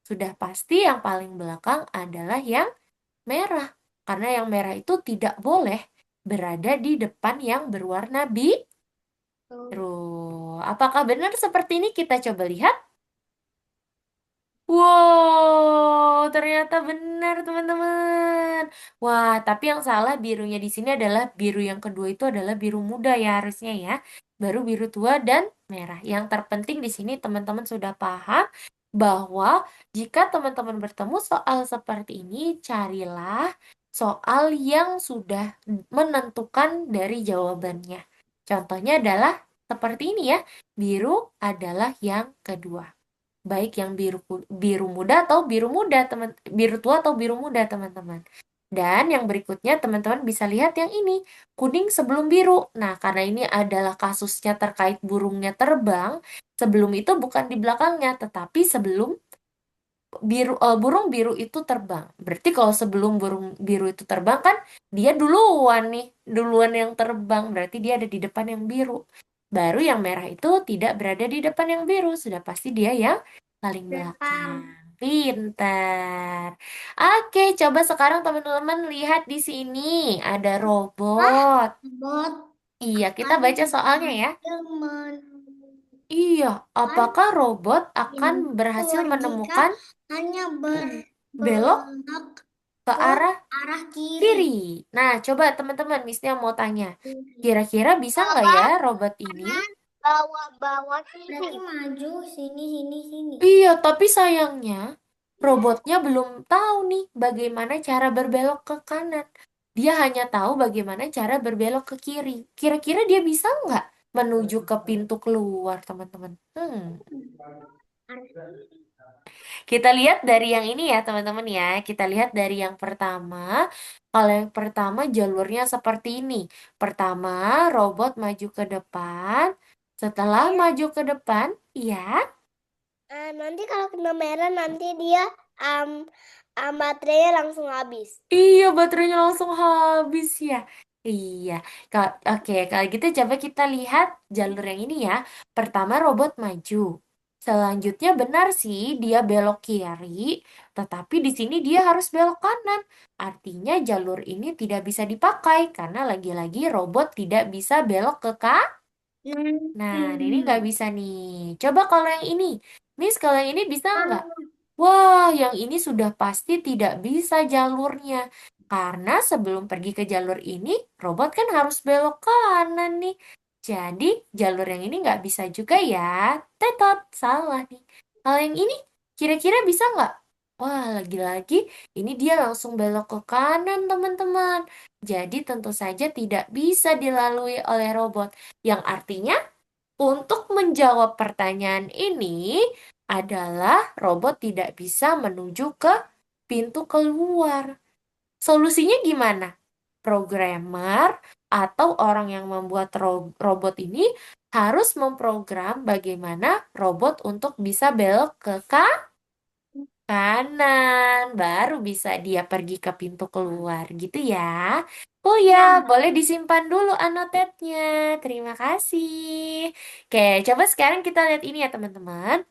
S1: Sudah pasti yang paling belakang adalah yang merah. Karena yang merah itu tidak boleh berada di depan yang berwarna biru. Apakah benar seperti ini? Kita coba lihat. Wow, ternyata benar teman-teman. Wah, tapi yang salah birunya di sini adalah biru yang kedua itu adalah biru muda ya harusnya ya. Baru biru tua dan merah. Yang terpenting di sini teman-teman sudah paham bahwa jika teman-teman bertemu soal seperti ini, carilah soal yang sudah menentukan dari jawabannya. Contohnya adalah seperti ini ya. Biru adalah yang kedua. Baik yang biru muda atau biru muda, biru tua atau biru muda, teman-teman. Dan yang berikutnya teman-teman bisa lihat yang ini, kuning sebelum biru. Nah, karena ini adalah kasusnya terkait burungnya terbang, sebelum itu bukan di belakangnya, tetapi sebelum burung biru itu terbang. Berarti kalau sebelum burung biru itu terbang kan dia duluan nih, duluan yang terbang. Berarti dia ada di depan yang biru. Baru yang merah itu tidak berada di depan yang biru, sudah pasti dia yang paling
S3: Belakang.
S1: belakang. Pintar. Oke, coba sekarang teman-teman lihat di sini ada
S2: Wah,
S1: robot.
S3: Bot
S1: Iya, kita
S3: akan
S1: baca soalnya ya.
S3: berhasil menemukan
S1: Iya, apakah robot akan
S3: pintu
S1: berhasil
S3: jika
S1: menemukan
S3: hanya
S1: belok
S3: berbelok
S1: ke
S3: ke
S1: arah
S3: arah kiri.
S1: kiri? Nah, coba teman-teman, Misnya mau tanya. Kira-kira bisa nggak ya
S2: bawah
S1: robot ini?
S2: kanan, bawah kiri.
S3: Berarti maju sini sini sini.
S1: Iya, tapi sayangnya robotnya belum tahu nih bagaimana cara berbelok ke kanan. Dia hanya tahu bagaimana cara berbelok ke kiri. Kira-kira dia bisa nggak menuju ke pintu keluar, teman-teman? Kita lihat dari yang ini ya, teman-teman ya. Kita lihat dari yang pertama. Kalau yang pertama jalurnya seperti ini. Pertama, robot maju ke depan. Setelah maju ke depan, iya.
S2: Nanti kalau kena merah nanti dia baterainya langsung habis.
S1: Iya, baterainya langsung habis ya. Iya. Oke, kalau gitu coba kita lihat jalur yang ini ya. Pertama robot maju. Selanjutnya benar sih dia belok kiri, tetapi di sini dia harus belok kanan. Artinya jalur ini tidak bisa dipakai karena lagi-lagi robot tidak bisa belok ke kanan. Nah, ini nggak bisa nih. Coba kalau yang ini. Miss, kalau yang ini bisa nggak? Wah, yang ini sudah pasti tidak bisa jalurnya. Karena sebelum pergi ke jalur ini, robot kan harus belok kanan nih. Jadi, jalur yang ini nggak bisa juga ya. Tetot, salah nih. Kalau yang ini, kira-kira bisa nggak? Wah, lagi-lagi ini dia langsung belok ke kanan, teman-teman. Jadi, tentu saja tidak bisa dilalui oleh robot. Yang artinya, untuk menjawab pertanyaan ini adalah robot tidak bisa menuju ke pintu keluar. Solusinya gimana? Programmer atau orang yang membuat robot ini harus memprogram bagaimana robot untuk bisa belok ke kanan, baru bisa dia pergi ke pintu keluar gitu ya. Oh ya, boleh disimpan dulu anotetnya. Terima kasih. Oke, coba sekarang kita lihat ini ya teman-teman.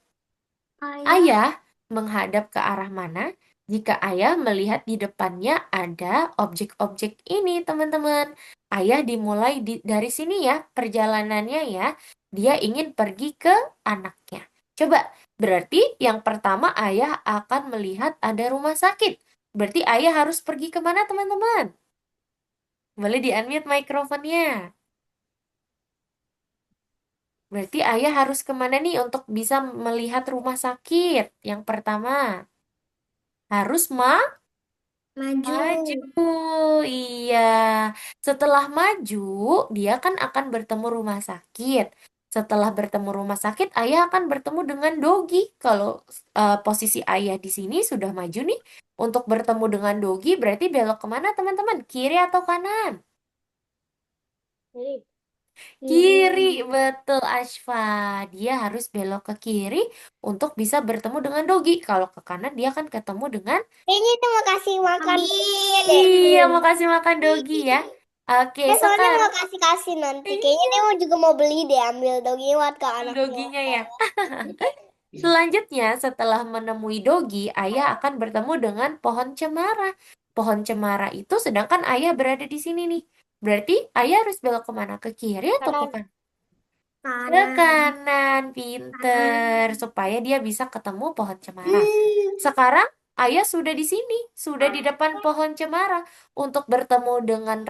S3: Ayah
S1: Ayah menghadap ke arah mana jika ayah melihat di depannya ada objek-objek ini, teman-teman? Ayah dimulai dari sini ya, perjalanannya ya. Dia ingin pergi ke anaknya. Coba, berarti yang pertama ayah akan melihat ada rumah sakit. Berarti ayah harus pergi kemana, teman-teman? Boleh di-unmute mikrofonnya. Berarti ayah harus kemana nih untuk bisa melihat rumah sakit? Yang pertama, harus
S3: maju.
S1: maju, iya. Setelah maju, dia kan akan bertemu rumah sakit. Setelah bertemu rumah sakit, ayah akan bertemu dengan Dogi. Kalau posisi ayah di sini sudah maju nih, untuk bertemu dengan Dogi berarti belok kemana teman-teman? Kiri atau kanan?
S2: Kiri.
S1: Kiri, betul Ashfa. Dia harus belok ke kiri untuk bisa bertemu dengan Dogi. Kalau ke kanan, dia akan ketemu dengan
S2: Kayaknya itu mau kasih makan doginya deh.
S1: iya, mau kasih makan Dogi ya. Oke,
S2: Soalnya
S1: sekarang
S2: mau kasih nanti. Kayaknya dia mau juga mau beli deh ambil doginya buat ke anaknya.
S1: Doginya ya. Selanjutnya, setelah menemui Dogi, ayah akan bertemu dengan pohon cemara. Pohon cemara itu sedangkan ayah berada di sini nih. Berarti ayah harus belok kemana? Ke kiri atau ke
S2: Kanan.
S1: kanan? Ke
S3: Kanan.
S1: kanan, pinter.
S3: Kanan.
S1: Supaya dia bisa ketemu pohon cemara. Sekarang ayah sudah di sini, sudah di depan pohon cemara untuk bertemu dengan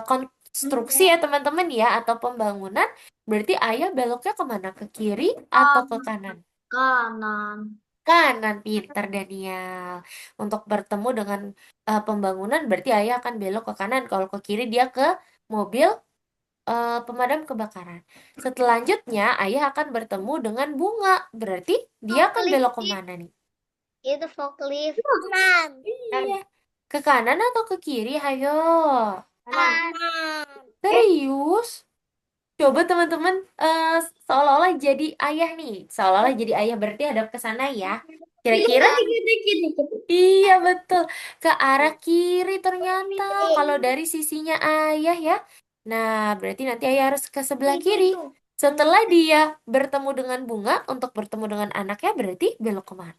S1: konstruksi ya teman-teman ya atau pembangunan. Berarti ayah beloknya kemana? Ke kiri atau ke kanan?
S3: Kanan.
S1: Kanan, pinter Daniel. Untuk bertemu dengan pembangunan berarti ayah akan belok ke kanan. Kalau ke kiri dia ke mobil pemadam kebakaran. Selanjutnya, ayah akan bertemu dengan bunga. Berarti dia akan
S2: Forklift
S1: belok
S2: sih.
S1: kemana nih?
S2: Itu forklift. Kanan.
S1: Iya. Ke kanan atau ke kiri? Ayo.
S2: Kanan.
S1: Serius? Coba teman-teman seolah-olah jadi ayah nih. Seolah-olah jadi ayah berarti hadap ke sana ya. Kira-kira
S3: Dikit.
S1: iya betul. Ke arah kiri ternyata kalau dari sisinya ayah ya. Nah, berarti nanti ayah harus ke sebelah kiri.
S3: Itu.
S1: Setelah dia bertemu dengan bunga untuk bertemu dengan anaknya berarti belok kemana?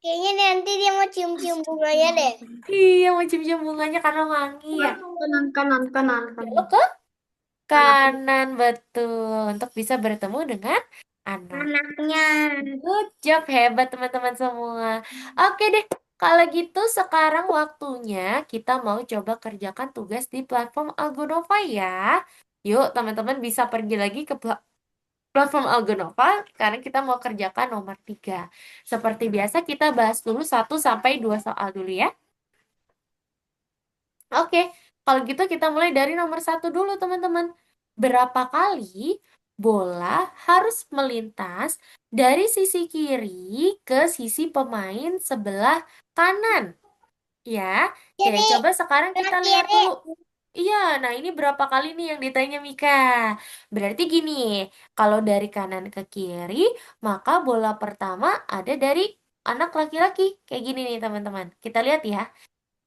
S2: Kayaknya nanti dia mau cium-cium bunganya deh.
S1: Iya, mau cium-cium bunganya karena wangi ya. Belok ke
S3: Kanan.
S1: kanan betul untuk bisa bertemu dengan anak.
S3: Anaknya.
S1: Good job, hebat teman-teman semua. Oke deh, kalau gitu sekarang waktunya kita mau coba kerjakan tugas di platform Algonova ya. Yuk, teman-teman bisa pergi lagi ke platform Algonova karena kita mau kerjakan nomor 3. Seperti biasa kita bahas dulu 1 sampai 2 soal dulu ya. Oke, kalau gitu kita mulai dari nomor 1 dulu teman-teman. Berapa kali bola harus melintas dari sisi kiri ke sisi pemain sebelah kanan? Ya, oke
S2: Kiri,
S1: coba sekarang kita
S2: belah
S1: lihat
S2: kiri.
S1: dulu. Iya, nah ini berapa kali nih yang ditanya Mika? Berarti gini, kalau dari kanan ke kiri, maka bola pertama ada dari anak laki-laki. Kayak gini nih teman-teman. Kita lihat ya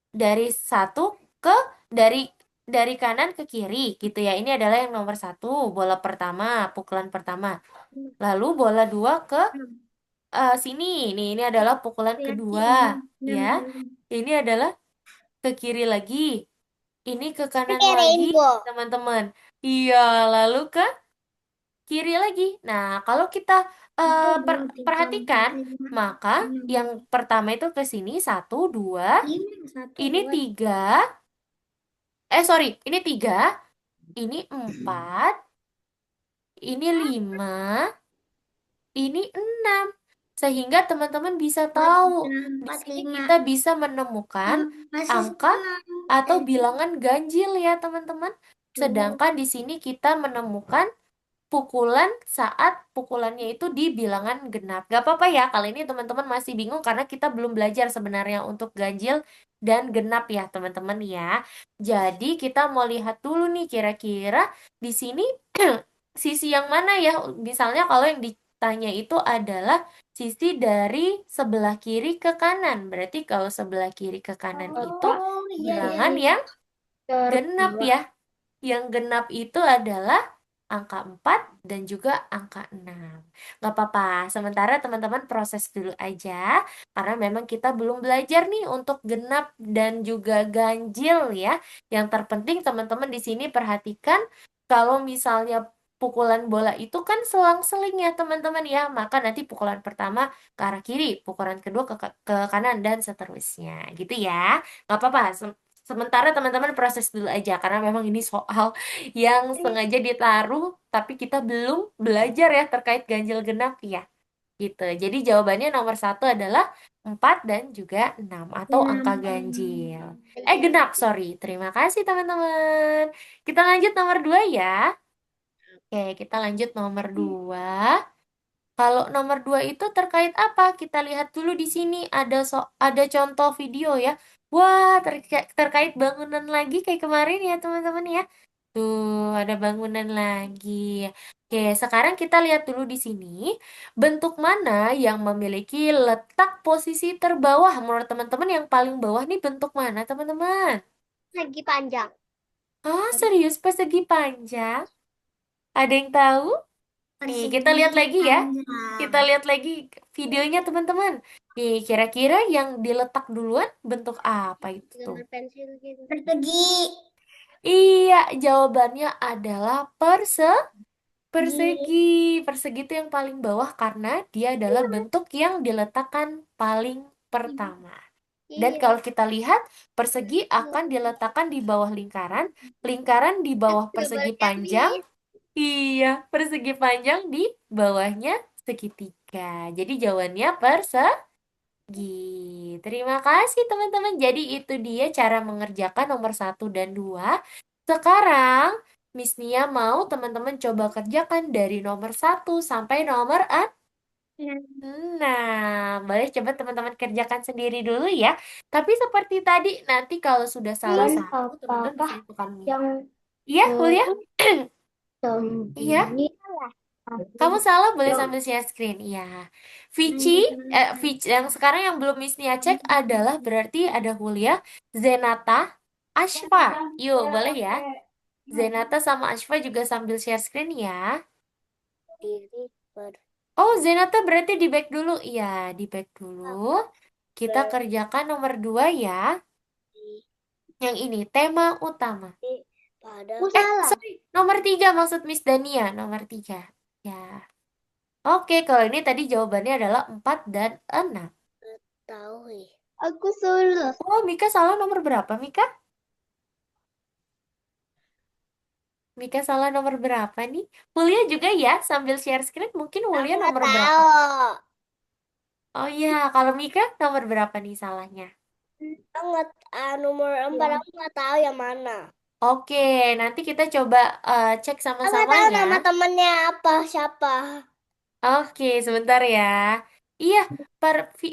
S1: dari satu ke dari kanan ke kiri gitu ya. Ini adalah yang nomor 1, bola pertama, pukulan pertama. Lalu bola 2 ke sini. Nih, ini adalah pukulan kedua ya. Ini adalah ke kiri lagi. Ini ke
S2: Ini
S1: kanan
S2: kayak
S1: lagi,
S2: rainbow.
S1: teman-teman. Iya, lalu ke kiri lagi. Nah, kalau kita
S3: Satu, dua, tiga, empat,
S1: perhatikan,
S3: lima,
S1: maka
S3: enam.
S1: yang pertama itu ke sini 1, 2,
S3: Ini satu,
S1: ini
S3: dua,
S1: 3. Sorry, ini 3, ini 4, ini 5, ini 6. Sehingga teman-teman bisa
S3: dua,
S1: tahu,
S3: tiga,
S1: di
S3: empat,
S1: sini
S3: lima.
S1: kita bisa menemukan
S3: Masih
S1: angka
S3: setengah.
S1: atau bilangan ganjil ya, teman-teman. Sedangkan di sini kita menemukan pukulan saat pukulannya itu di bilangan genap. Gak apa-apa ya, kali ini teman-teman masih bingung karena kita belum belajar sebenarnya untuk ganjil dan genap ya, teman-teman ya. Jadi kita mau lihat dulu nih kira-kira di sini sisi yang mana ya? Misalnya kalau yang ditanya itu adalah sisi dari sebelah kiri ke kanan. Berarti kalau sebelah kiri ke kanan itu
S3: Oh, iya, iya,
S1: bilangan
S3: iya.
S1: yang genap
S3: Dua.
S1: ya. Yang genap itu adalah angka 4 dan juga angka 6. Nggak apa-apa, sementara teman-teman proses dulu aja, karena memang kita belum belajar nih untuk genap dan juga ganjil ya. Yang terpenting teman-teman di sini perhatikan, kalau misalnya pukulan bola itu kan selang-seling ya teman-teman ya, maka nanti pukulan pertama ke arah kiri, pukulan kedua ke kanan, dan seterusnya gitu ya. Nggak apa-apa, sementara teman-teman proses dulu aja karena memang ini soal yang sengaja ditaruh tapi kita belum belajar ya terkait ganjil genap ya gitu. Jadi jawabannya nomor 1 adalah 4 dan juga 6 atau angka ganjil. Genap, sorry. Terima kasih teman-teman. Kita lanjut nomor 2 ya. Oke, kita lanjut nomor 2. Kalau nomor 2 itu terkait apa? Kita lihat dulu di sini ada contoh video ya. Wah, terkait bangunan lagi kayak kemarin ya teman-teman ya. Tuh, ada bangunan lagi. Oke, sekarang kita lihat dulu di sini. Bentuk mana yang memiliki letak posisi terbawah? Menurut teman-teman yang paling bawah nih bentuk mana, teman-teman?
S2: Lagi panjang.
S1: Ah, serius persegi panjang? Ada yang tahu? Nih, kita
S3: Persegi
S1: lihat lagi ya.
S3: panjang.
S1: Kita lihat lagi videonya, teman-teman. Nih, kira-kira yang diletak duluan bentuk apa itu tuh?
S2: Gambar pensil gitu.
S3: Persegi.
S1: Iya, jawabannya adalah
S3: Di.
S1: persegi. Persegi itu yang paling bawah karena dia adalah bentuk yang diletakkan paling pertama. Dan
S2: Iya.
S1: kalau kita lihat, persegi akan diletakkan di bawah lingkaran, lingkaran di bawah
S2: Aku baru
S1: persegi
S2: lihat
S1: panjang.
S2: nih.
S1: Iya, persegi panjang di bawahnya segitiga. Jadi jawabannya persegi. Terima kasih teman-teman. Jadi itu dia cara mengerjakan nomor 1 dan 2. Sekarang Miss Nia mau teman-teman coba kerjakan dari nomor 1 sampai nomor 6. Nah, boleh coba teman-teman kerjakan sendiri dulu ya. Tapi seperti tadi, nanti kalau sudah salah
S3: Dan
S1: satu, teman-teman
S3: apakah
S1: bisa tukangnya.
S3: yang
S1: Iya, Julia? Iya,
S3: sembilan
S1: kamu salah boleh
S3: yang
S1: sambil share screen. Iya. Vici, Vici, yang sekarang yang belum Miss Nia cek adalah berarti ada Julia, Zenata, Ashfa. Yuk, boleh ya? Zenata sama Ashfa juga sambil share screen ya.
S2: Diri
S1: Oh, Zenata berarti di back dulu. Iya, di back dulu. Kita
S2: berbagi
S1: kerjakan nomor 2 ya. Yang ini, tema utama.
S2: pada
S3: aku salah.
S1: Sorry, nomor 3 maksud Miss Dania. Nomor 3. Ya. Oke, kalau ini tadi jawabannya adalah 4 dan 6.
S2: tahu. Aku salah.
S1: Oh, Mika salah nomor berapa, Mika? Mika salah nomor berapa nih? Wulia juga ya, sambil share screen mungkin
S2: Aku
S1: Wulia
S2: nggak
S1: nomor berapa?
S2: tahu.
S1: Oh iya, kalau Mika nomor berapa nih salahnya?
S2: Aku nggak nomor 4 aku nggak tahu yang mana.
S1: Oke, nanti kita coba cek
S2: Aku nggak
S1: sama-sama
S2: tahu
S1: ya.
S2: nama temennya apa siapa.
S1: Oke, sebentar ya. Iya,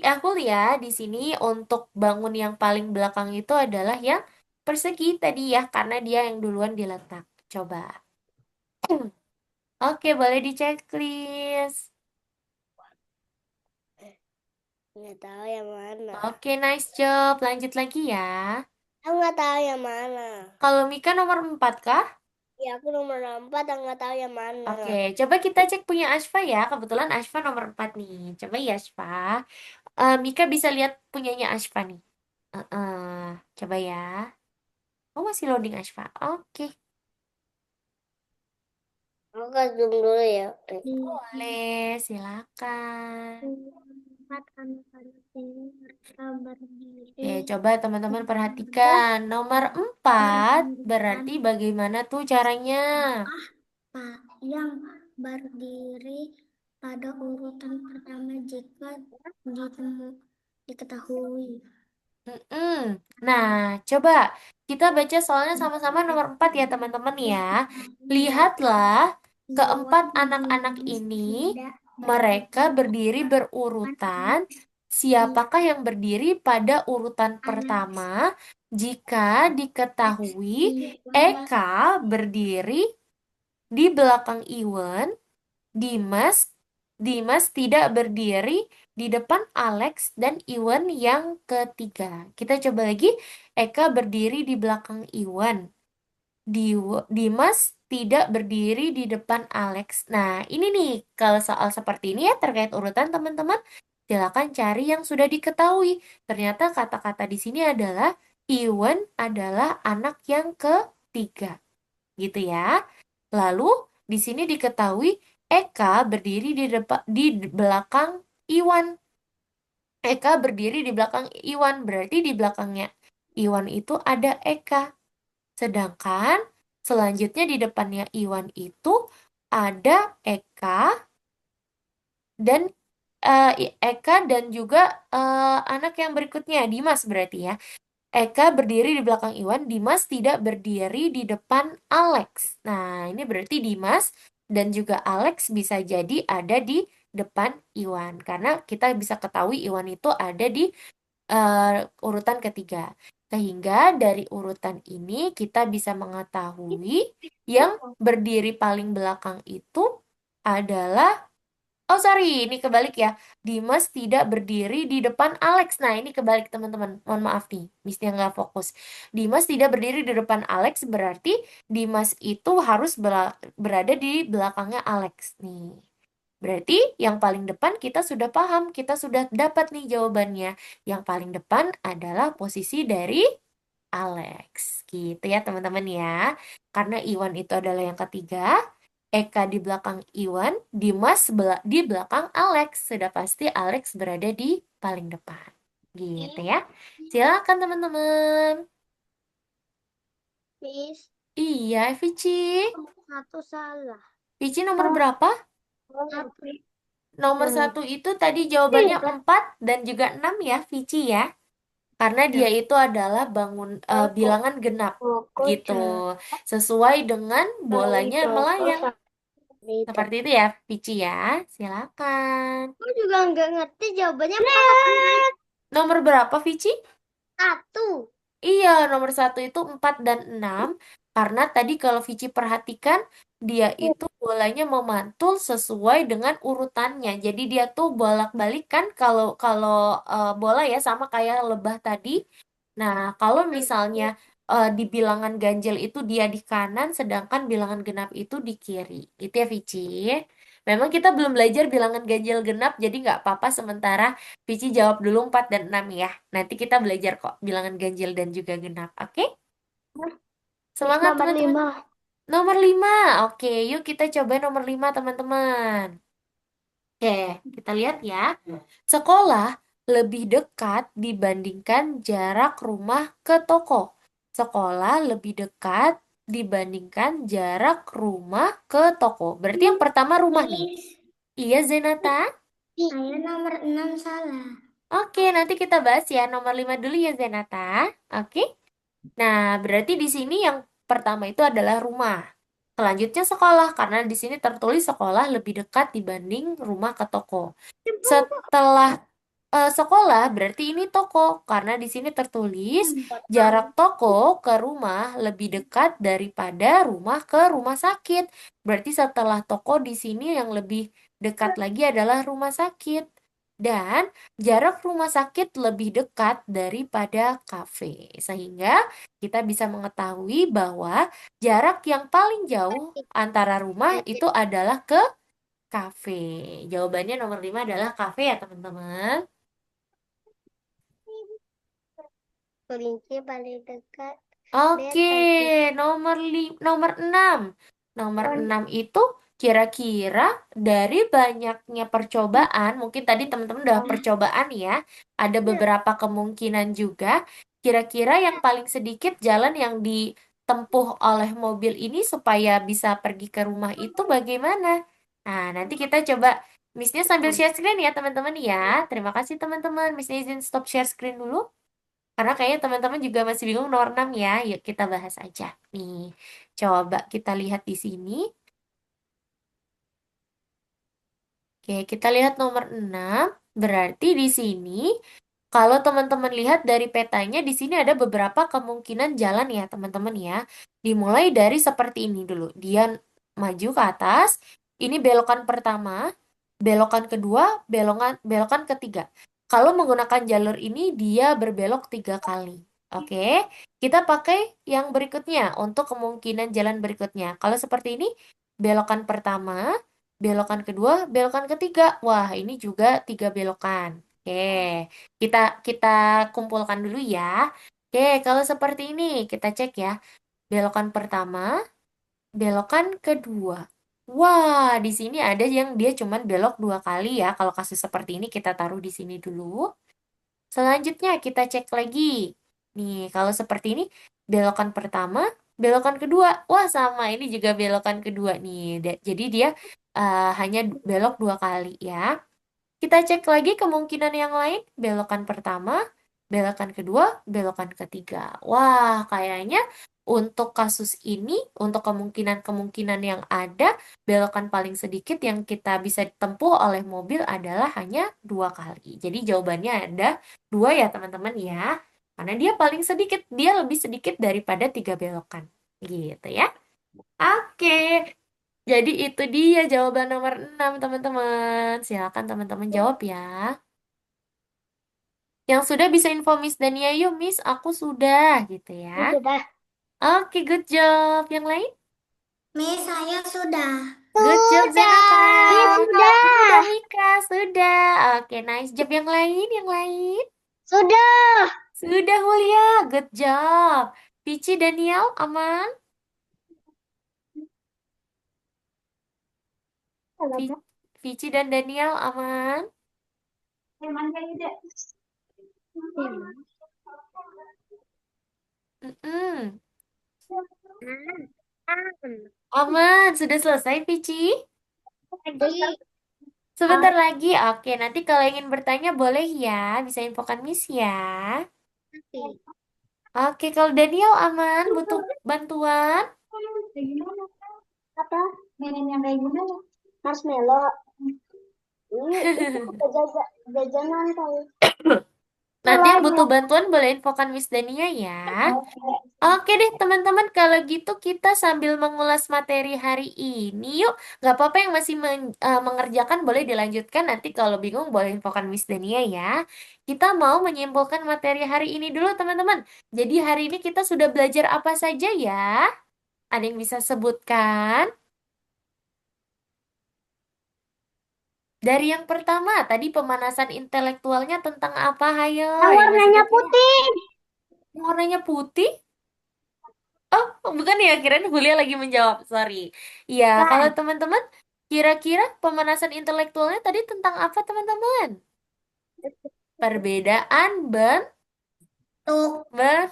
S1: aku lihat di sini untuk bangun yang paling belakang itu adalah yang persegi tadi ya, karena dia yang duluan diletak. Coba. Oke, boleh di checklist.
S2: Nggak tahu yang mana.
S1: Oke, nice job. Lanjut lagi ya.
S2: Aku nggak tahu yang mana.
S1: Kalau Mika nomor 4 kah?
S2: Ya aku nomor 4 aku nggak tahu yang mana.
S1: Oke, coba kita cek punya Ashfa ya. Kebetulan Ashfa nomor 4 nih. Coba ya Ashfa. Mika bisa lihat punyanya Ashfa nih. Coba ya. Oh, masih loading Ashfa. Oke,
S2: Aku ke zoom dulu ya.
S1: boleh. Silakan.
S3: Empat anak-anak ini mereka berdiri
S1: Oke, coba teman-teman
S3: pada
S1: perhatikan. Nomor 4
S3: urutan
S1: berarti bagaimana tuh caranya?
S3: Pak yang berdiri pada urutan pertama jika diketahui.
S1: Mm-mm. Nah, coba kita baca soalnya sama-sama nomor 4 ya teman-teman ya. Lihatlah keempat
S3: Iwan
S1: anak-anak
S3: Dimas
S1: ini,
S3: tidak
S1: mereka
S3: berdiri
S1: berdiri
S3: depan
S1: berurutan.
S3: Alex.
S1: Siapakah yang berdiri pada urutan pertama?
S3: Alex
S1: Jika diketahui
S3: Iwan
S1: Eka berdiri di belakang Iwan, Dimas Dimas tidak berdiri di depan Alex dan Iwan yang ketiga. Kita coba lagi. Eka berdiri di belakang Iwan. Dimas tidak berdiri di depan Alex. Nah, ini nih, kalau soal seperti ini ya terkait urutan teman-teman, silakan cari yang sudah diketahui. Ternyata kata-kata di sini adalah Iwan adalah anak yang ketiga, gitu ya. Lalu di sini diketahui Eka berdiri di belakang Iwan. Eka berdiri di belakang Iwan, berarti di belakangnya Iwan itu ada Eka. Sedangkan selanjutnya di depannya Iwan itu ada Eka dan Eka dan juga anak yang berikutnya Dimas berarti ya. Eka berdiri di belakang Iwan, Dimas tidak berdiri di depan Alex. Nah, ini berarti Dimas dan juga Alex bisa jadi ada di depan Iwan. Karena kita bisa ketahui Iwan itu ada di urutan ketiga. Sehingga dari urutan ini kita bisa mengetahui yang berdiri paling belakang itu adalah Oh sorry, ini kebalik ya. Dimas tidak berdiri di depan Alex. Nah ini kebalik teman-teman. Mohon maaf nih, Missnya nggak fokus. Dimas tidak berdiri di depan Alex berarti Dimas itu harus berada di belakangnya Alex nih. Berarti yang paling depan kita sudah paham, kita sudah dapat nih jawabannya. Yang paling depan adalah posisi dari Alex. Gitu ya teman-teman ya. Karena Iwan itu adalah yang ketiga, Eka di belakang Iwan, Dimas di belakang Alex. Sudah pasti Alex berada di paling depan. Gitu ya. Silakan teman-teman.
S2: Miss,
S1: Iya, Vici.
S2: satu salah.
S1: Vici nomor berapa?
S2: Satu.
S1: Nomor 1 itu tadi jawabannya 4 dan juga 6 ya, Vici ya. Karena dia
S3: Ya,
S1: itu adalah bilangan genap
S3: aku
S1: gitu.
S3: cari
S1: Sesuai dengan bolanya
S3: toko
S1: melayang.
S3: itu.
S1: Seperti itu ya, Pici ya. Silakan.
S2: Aku juga nggak ngerti jawabannya empat.
S1: Nomor berapa, Vici?
S2: Satu.
S1: Iya, nomor satu itu 4 dan 6. Karena tadi kalau Vici perhatikan, dia itu bolanya memantul sesuai dengan urutannya. Jadi dia tuh bolak-balik kan kalau kalau bola ya sama kayak lebah tadi. Nah, kalau misalnya di bilangan ganjil itu dia di kanan, sedangkan bilangan genap itu di kiri. Itu ya, Vici. Memang kita belum belajar bilangan ganjil genap, jadi nggak apa-apa sementara Vici jawab dulu 4 dan 6 ya. Nanti kita belajar kok bilangan ganjil dan juga genap. Oke?
S2: Miss
S1: Semangat
S2: nomor
S1: teman-teman.
S2: 5.
S1: Nomor 5. Oke, yuk kita coba nomor 5 teman-teman. Oke, kita lihat ya. Sekolah lebih dekat dibandingkan jarak rumah ke toko. Sekolah lebih dekat dibandingkan jarak rumah ke toko. Berarti yang pertama rumah nih.
S3: Miss,
S1: Iya, Zenata?
S3: saya nomor 6 salah.
S1: Oke, nanti kita bahas ya. Nomor 5 dulu ya, Zenata. Oke? Nah, berarti di sini yang pertama itu adalah rumah. Selanjutnya sekolah, karena di sini tertulis sekolah lebih dekat dibanding rumah ke toko. Setelah sekolah, berarti ini toko, karena di sini tertulis jarak toko ke rumah lebih dekat daripada rumah ke rumah sakit. Berarti setelah toko di sini yang lebih dekat lagi adalah rumah sakit. Dan jarak rumah sakit lebih dekat daripada kafe. Sehingga kita bisa mengetahui bahwa jarak yang paling jauh antara rumah itu adalah ke kafe. Jawabannya nomor 5 adalah kafe ya teman-teman.
S2: Kelinci paling dekat.
S1: Oke,
S2: Beta gitu.
S1: nomor 6. Nomor 6 itu kira-kira dari banyaknya percobaan, mungkin tadi teman-teman udah percobaan ya, ada beberapa kemungkinan juga. Kira-kira yang paling sedikit jalan yang ditempuh oleh mobil ini supaya bisa pergi ke rumah itu bagaimana? Nah, nanti kita coba Missnya sambil share screen ya teman-teman ya. Terima kasih teman-teman. Missnya izin stop share screen dulu. Karena kayaknya teman-teman juga masih bingung nomor 6 ya. Yuk kita bahas aja. Nih, coba kita lihat di sini. Oke, kita lihat nomor 6. Berarti di sini, kalau teman-teman lihat dari petanya, di sini ada beberapa kemungkinan jalan ya, teman-teman ya. Dimulai dari seperti ini dulu. Dia maju ke atas. Ini belokan pertama, belokan kedua, belokan ketiga. Kalau menggunakan jalur ini, dia berbelok 3 kali. Oke, kita pakai yang berikutnya untuk kemungkinan jalan berikutnya. Kalau seperti ini, belokan pertama, belokan kedua, belokan ketiga. Wah, ini juga 3 belokan. Oke, kita kita kumpulkan dulu ya. Oke, kalau seperti ini kita cek ya. Belokan pertama, belokan kedua. Wah, di sini ada yang dia cuman belok 2 kali ya. Kalau kasus seperti ini kita taruh di sini dulu. Selanjutnya kita cek lagi. Nih, kalau seperti ini belokan pertama, belokan kedua. Wah, sama. Ini juga belokan kedua nih. Jadi dia hanya belok 2 kali ya. Kita cek lagi kemungkinan yang lain. Belokan pertama, belokan kedua, belokan ketiga. Wah, kayaknya untuk kasus ini, untuk kemungkinan-kemungkinan yang ada, belokan paling sedikit yang kita bisa tempuh oleh mobil adalah hanya 2 kali. Jadi jawabannya ada 2 ya teman-teman ya. Karena dia paling sedikit, dia lebih sedikit daripada 3 belokan. Gitu ya. Oke, jadi itu dia jawaban nomor 6 teman-teman. Silakan teman-teman jawab ya. Yang sudah bisa info Miss Dania, yuk Miss, aku sudah gitu ya.
S2: Sudah.
S1: Oke, good job. Yang lain?
S3: Miss, saya sudah.
S1: Good job Zenata.
S2: Iya,
S1: Sudah
S2: sudah.
S1: Mika, sudah. Oke, nice job. Yang lain, yang lain.
S2: Sudah.
S1: Sudah Mulia, good job. Pici Daniel, aman? Vi- Vici dan Daniel, aman? Mm-mm. Aman, sudah selesai Vici?
S2: Lagi.
S1: Sebentar lagi, oke. Nanti kalau ingin bertanya boleh ya, bisa infokan Miss ya. Oke, kalau Daniel aman, butuh bantuan?
S3: Kayak gimana? Apa? Mainin yang kayak gimana? Marshmallow. Ini itu jajanan kali.
S1: Nanti yang
S3: Telurnya.
S1: butuh bantuan boleh infokan Miss Dania ya.
S3: Oke.
S1: Oke deh teman-teman, kalau gitu kita sambil mengulas materi hari ini yuk. Nggak apa-apa yang masih mengerjakan boleh dilanjutkan. Nanti kalau bingung boleh infokan Miss Dania ya. Kita mau menyimpulkan materi hari ini dulu teman-teman. Jadi hari ini kita sudah belajar apa saja ya? Ada yang bisa sebutkan? Dari yang pertama, tadi pemanasan intelektualnya tentang apa? Hayo,
S2: Yang
S1: yang masih
S2: warnanya
S1: ingat ya?
S2: putih.
S1: Warnanya putih? Oh, bukan ya, kirain Julia lagi menjawab. Sorry. Iya, kalau
S2: Kan.
S1: teman-teman, kira-kira pemanasan intelektualnya tadi tentang apa, teman-teman? Perbedaan
S3: Tuh.
S1: bentuk.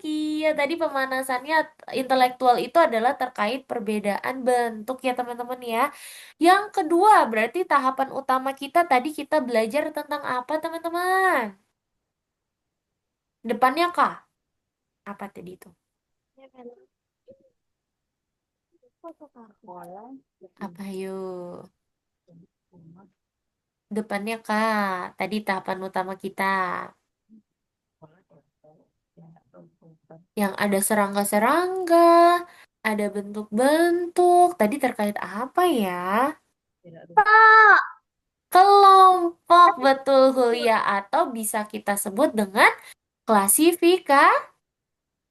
S1: Iya, tadi pemanasannya intelektual itu adalah terkait perbedaan bentuk ya, teman-teman ya. Yang kedua, berarti tahapan utama kita tadi kita belajar tentang apa, teman-teman? Depannya kah? Apa tadi itu? Apa yuk? Depannya kah? Tadi tahapan utama kita. Yang ada serangga-serangga, ada bentuk-bentuk. Tadi terkait apa ya?
S2: Kok.
S1: Kelompok, betul Hulia. Atau bisa kita sebut dengan klasifikasi.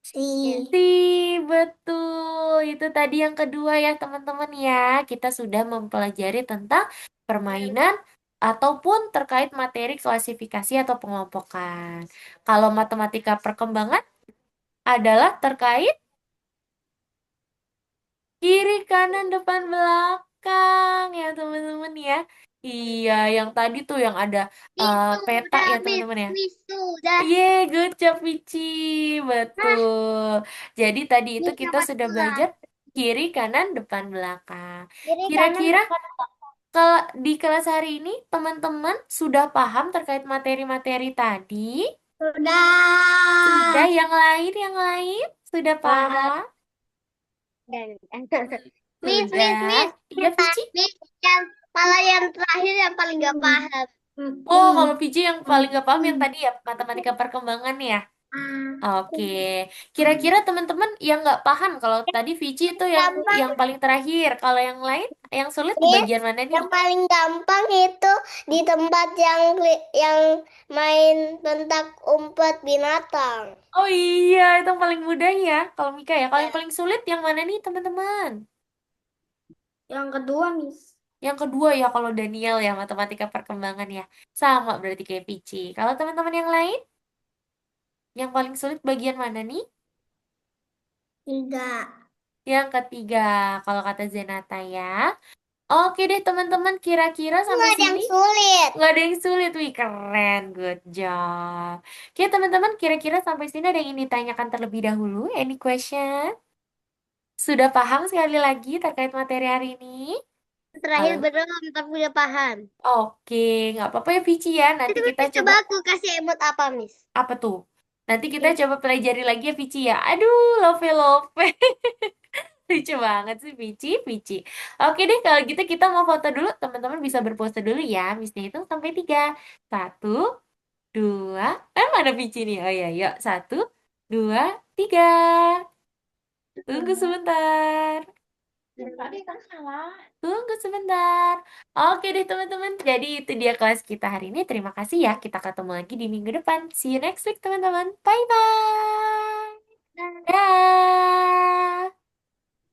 S3: Si.
S1: Betul. Itu tadi yang kedua ya teman-teman ya. Kita sudah mempelajari tentang permainan ataupun terkait materi klasifikasi atau pengelompokan. Kalau matematika perkembangan adalah terkait kiri, kanan, depan, belakang ya teman-teman ya. Iya, yang tadi tuh yang ada
S2: Itu
S1: peta
S2: udah
S1: ya
S2: miss,
S1: teman-teman ya.
S2: miss sudah.
S1: Yeay, good job Vici.
S2: Nah,
S1: Betul. Jadi tadi itu
S2: miss
S1: kita
S2: dapat
S1: sudah
S2: gelas.
S1: belajar kiri, kanan, depan, belakang.
S2: Kiri kanan
S1: Kira-kira
S2: depan.
S1: kalau di kelas hari ini teman-teman sudah paham terkait materi-materi tadi? Sudah,
S3: Sudah.
S1: yang lain sudah
S2: Sudah.
S1: paham?
S2: Dan miss,
S1: Sudah. Iya, Vici?
S2: miss yang malah yang terakhir yang paling gak paham.
S1: Oh, kalau Vici yang paling gak paham yang
S3: Hmm.
S1: tadi ya, matematika perkembangan ya.
S3: Ah.
S1: Oke, kira-kira teman-teman yang nggak paham kalau tadi Vici itu
S2: Gampang,
S1: yang paling terakhir, kalau yang lain yang sulit di
S2: miss.
S1: bagian mana nih?
S2: Yang paling gampang itu di tempat yang main pentak umpet binatang.
S1: Oh iya, itu yang paling mudah ya. Kalau Mika ya, kalau yang paling sulit yang mana nih teman-teman?
S3: Yang kedua, Miss.
S1: Yang kedua ya kalau Daniel ya matematika perkembangan ya, sama berarti kayak Vici. Kalau teman-teman yang lain, yang paling sulit bagian mana nih?
S3: Tiga.
S1: Yang ketiga, kalau kata Zenata ya. Oke deh teman-teman, kira-kira
S2: Nggak
S1: sampai
S2: ada
S1: sini
S2: yang sulit.
S1: nggak ada yang sulit, wih keren, good job. Oke teman-teman, kira-kira sampai sini ada yang ingin ditanyakan terlebih dahulu? Any question? Sudah paham sekali lagi terkait materi hari ini?
S2: Terakhir
S1: Halo.
S2: belum, tapi udah paham.
S1: Oke, nggak apa-apa ya Vici ya. Nanti
S2: Itu
S1: kita
S2: Miss
S1: coba
S2: coba aku kasih emot apa, Miss?
S1: apa tuh? Nanti kita coba pelajari lagi ya Vici ya. Aduh, love. Lucu banget sih Vici. Oke deh, kalau gitu kita mau foto dulu. Teman-teman bisa berpose dulu ya. Misnya itu sampai 3. 1, 2, mana Vici nih? Oh iya, yuk. 1, 2, 3. Tunggu sebentar.
S3: Tadi kan salah.
S1: Tunggu sebentar. Oke deh teman-teman. Jadi itu dia kelas kita hari ini. Terima kasih ya. Kita ketemu lagi di minggu depan. See you next week teman-teman. Bye-bye. Dah.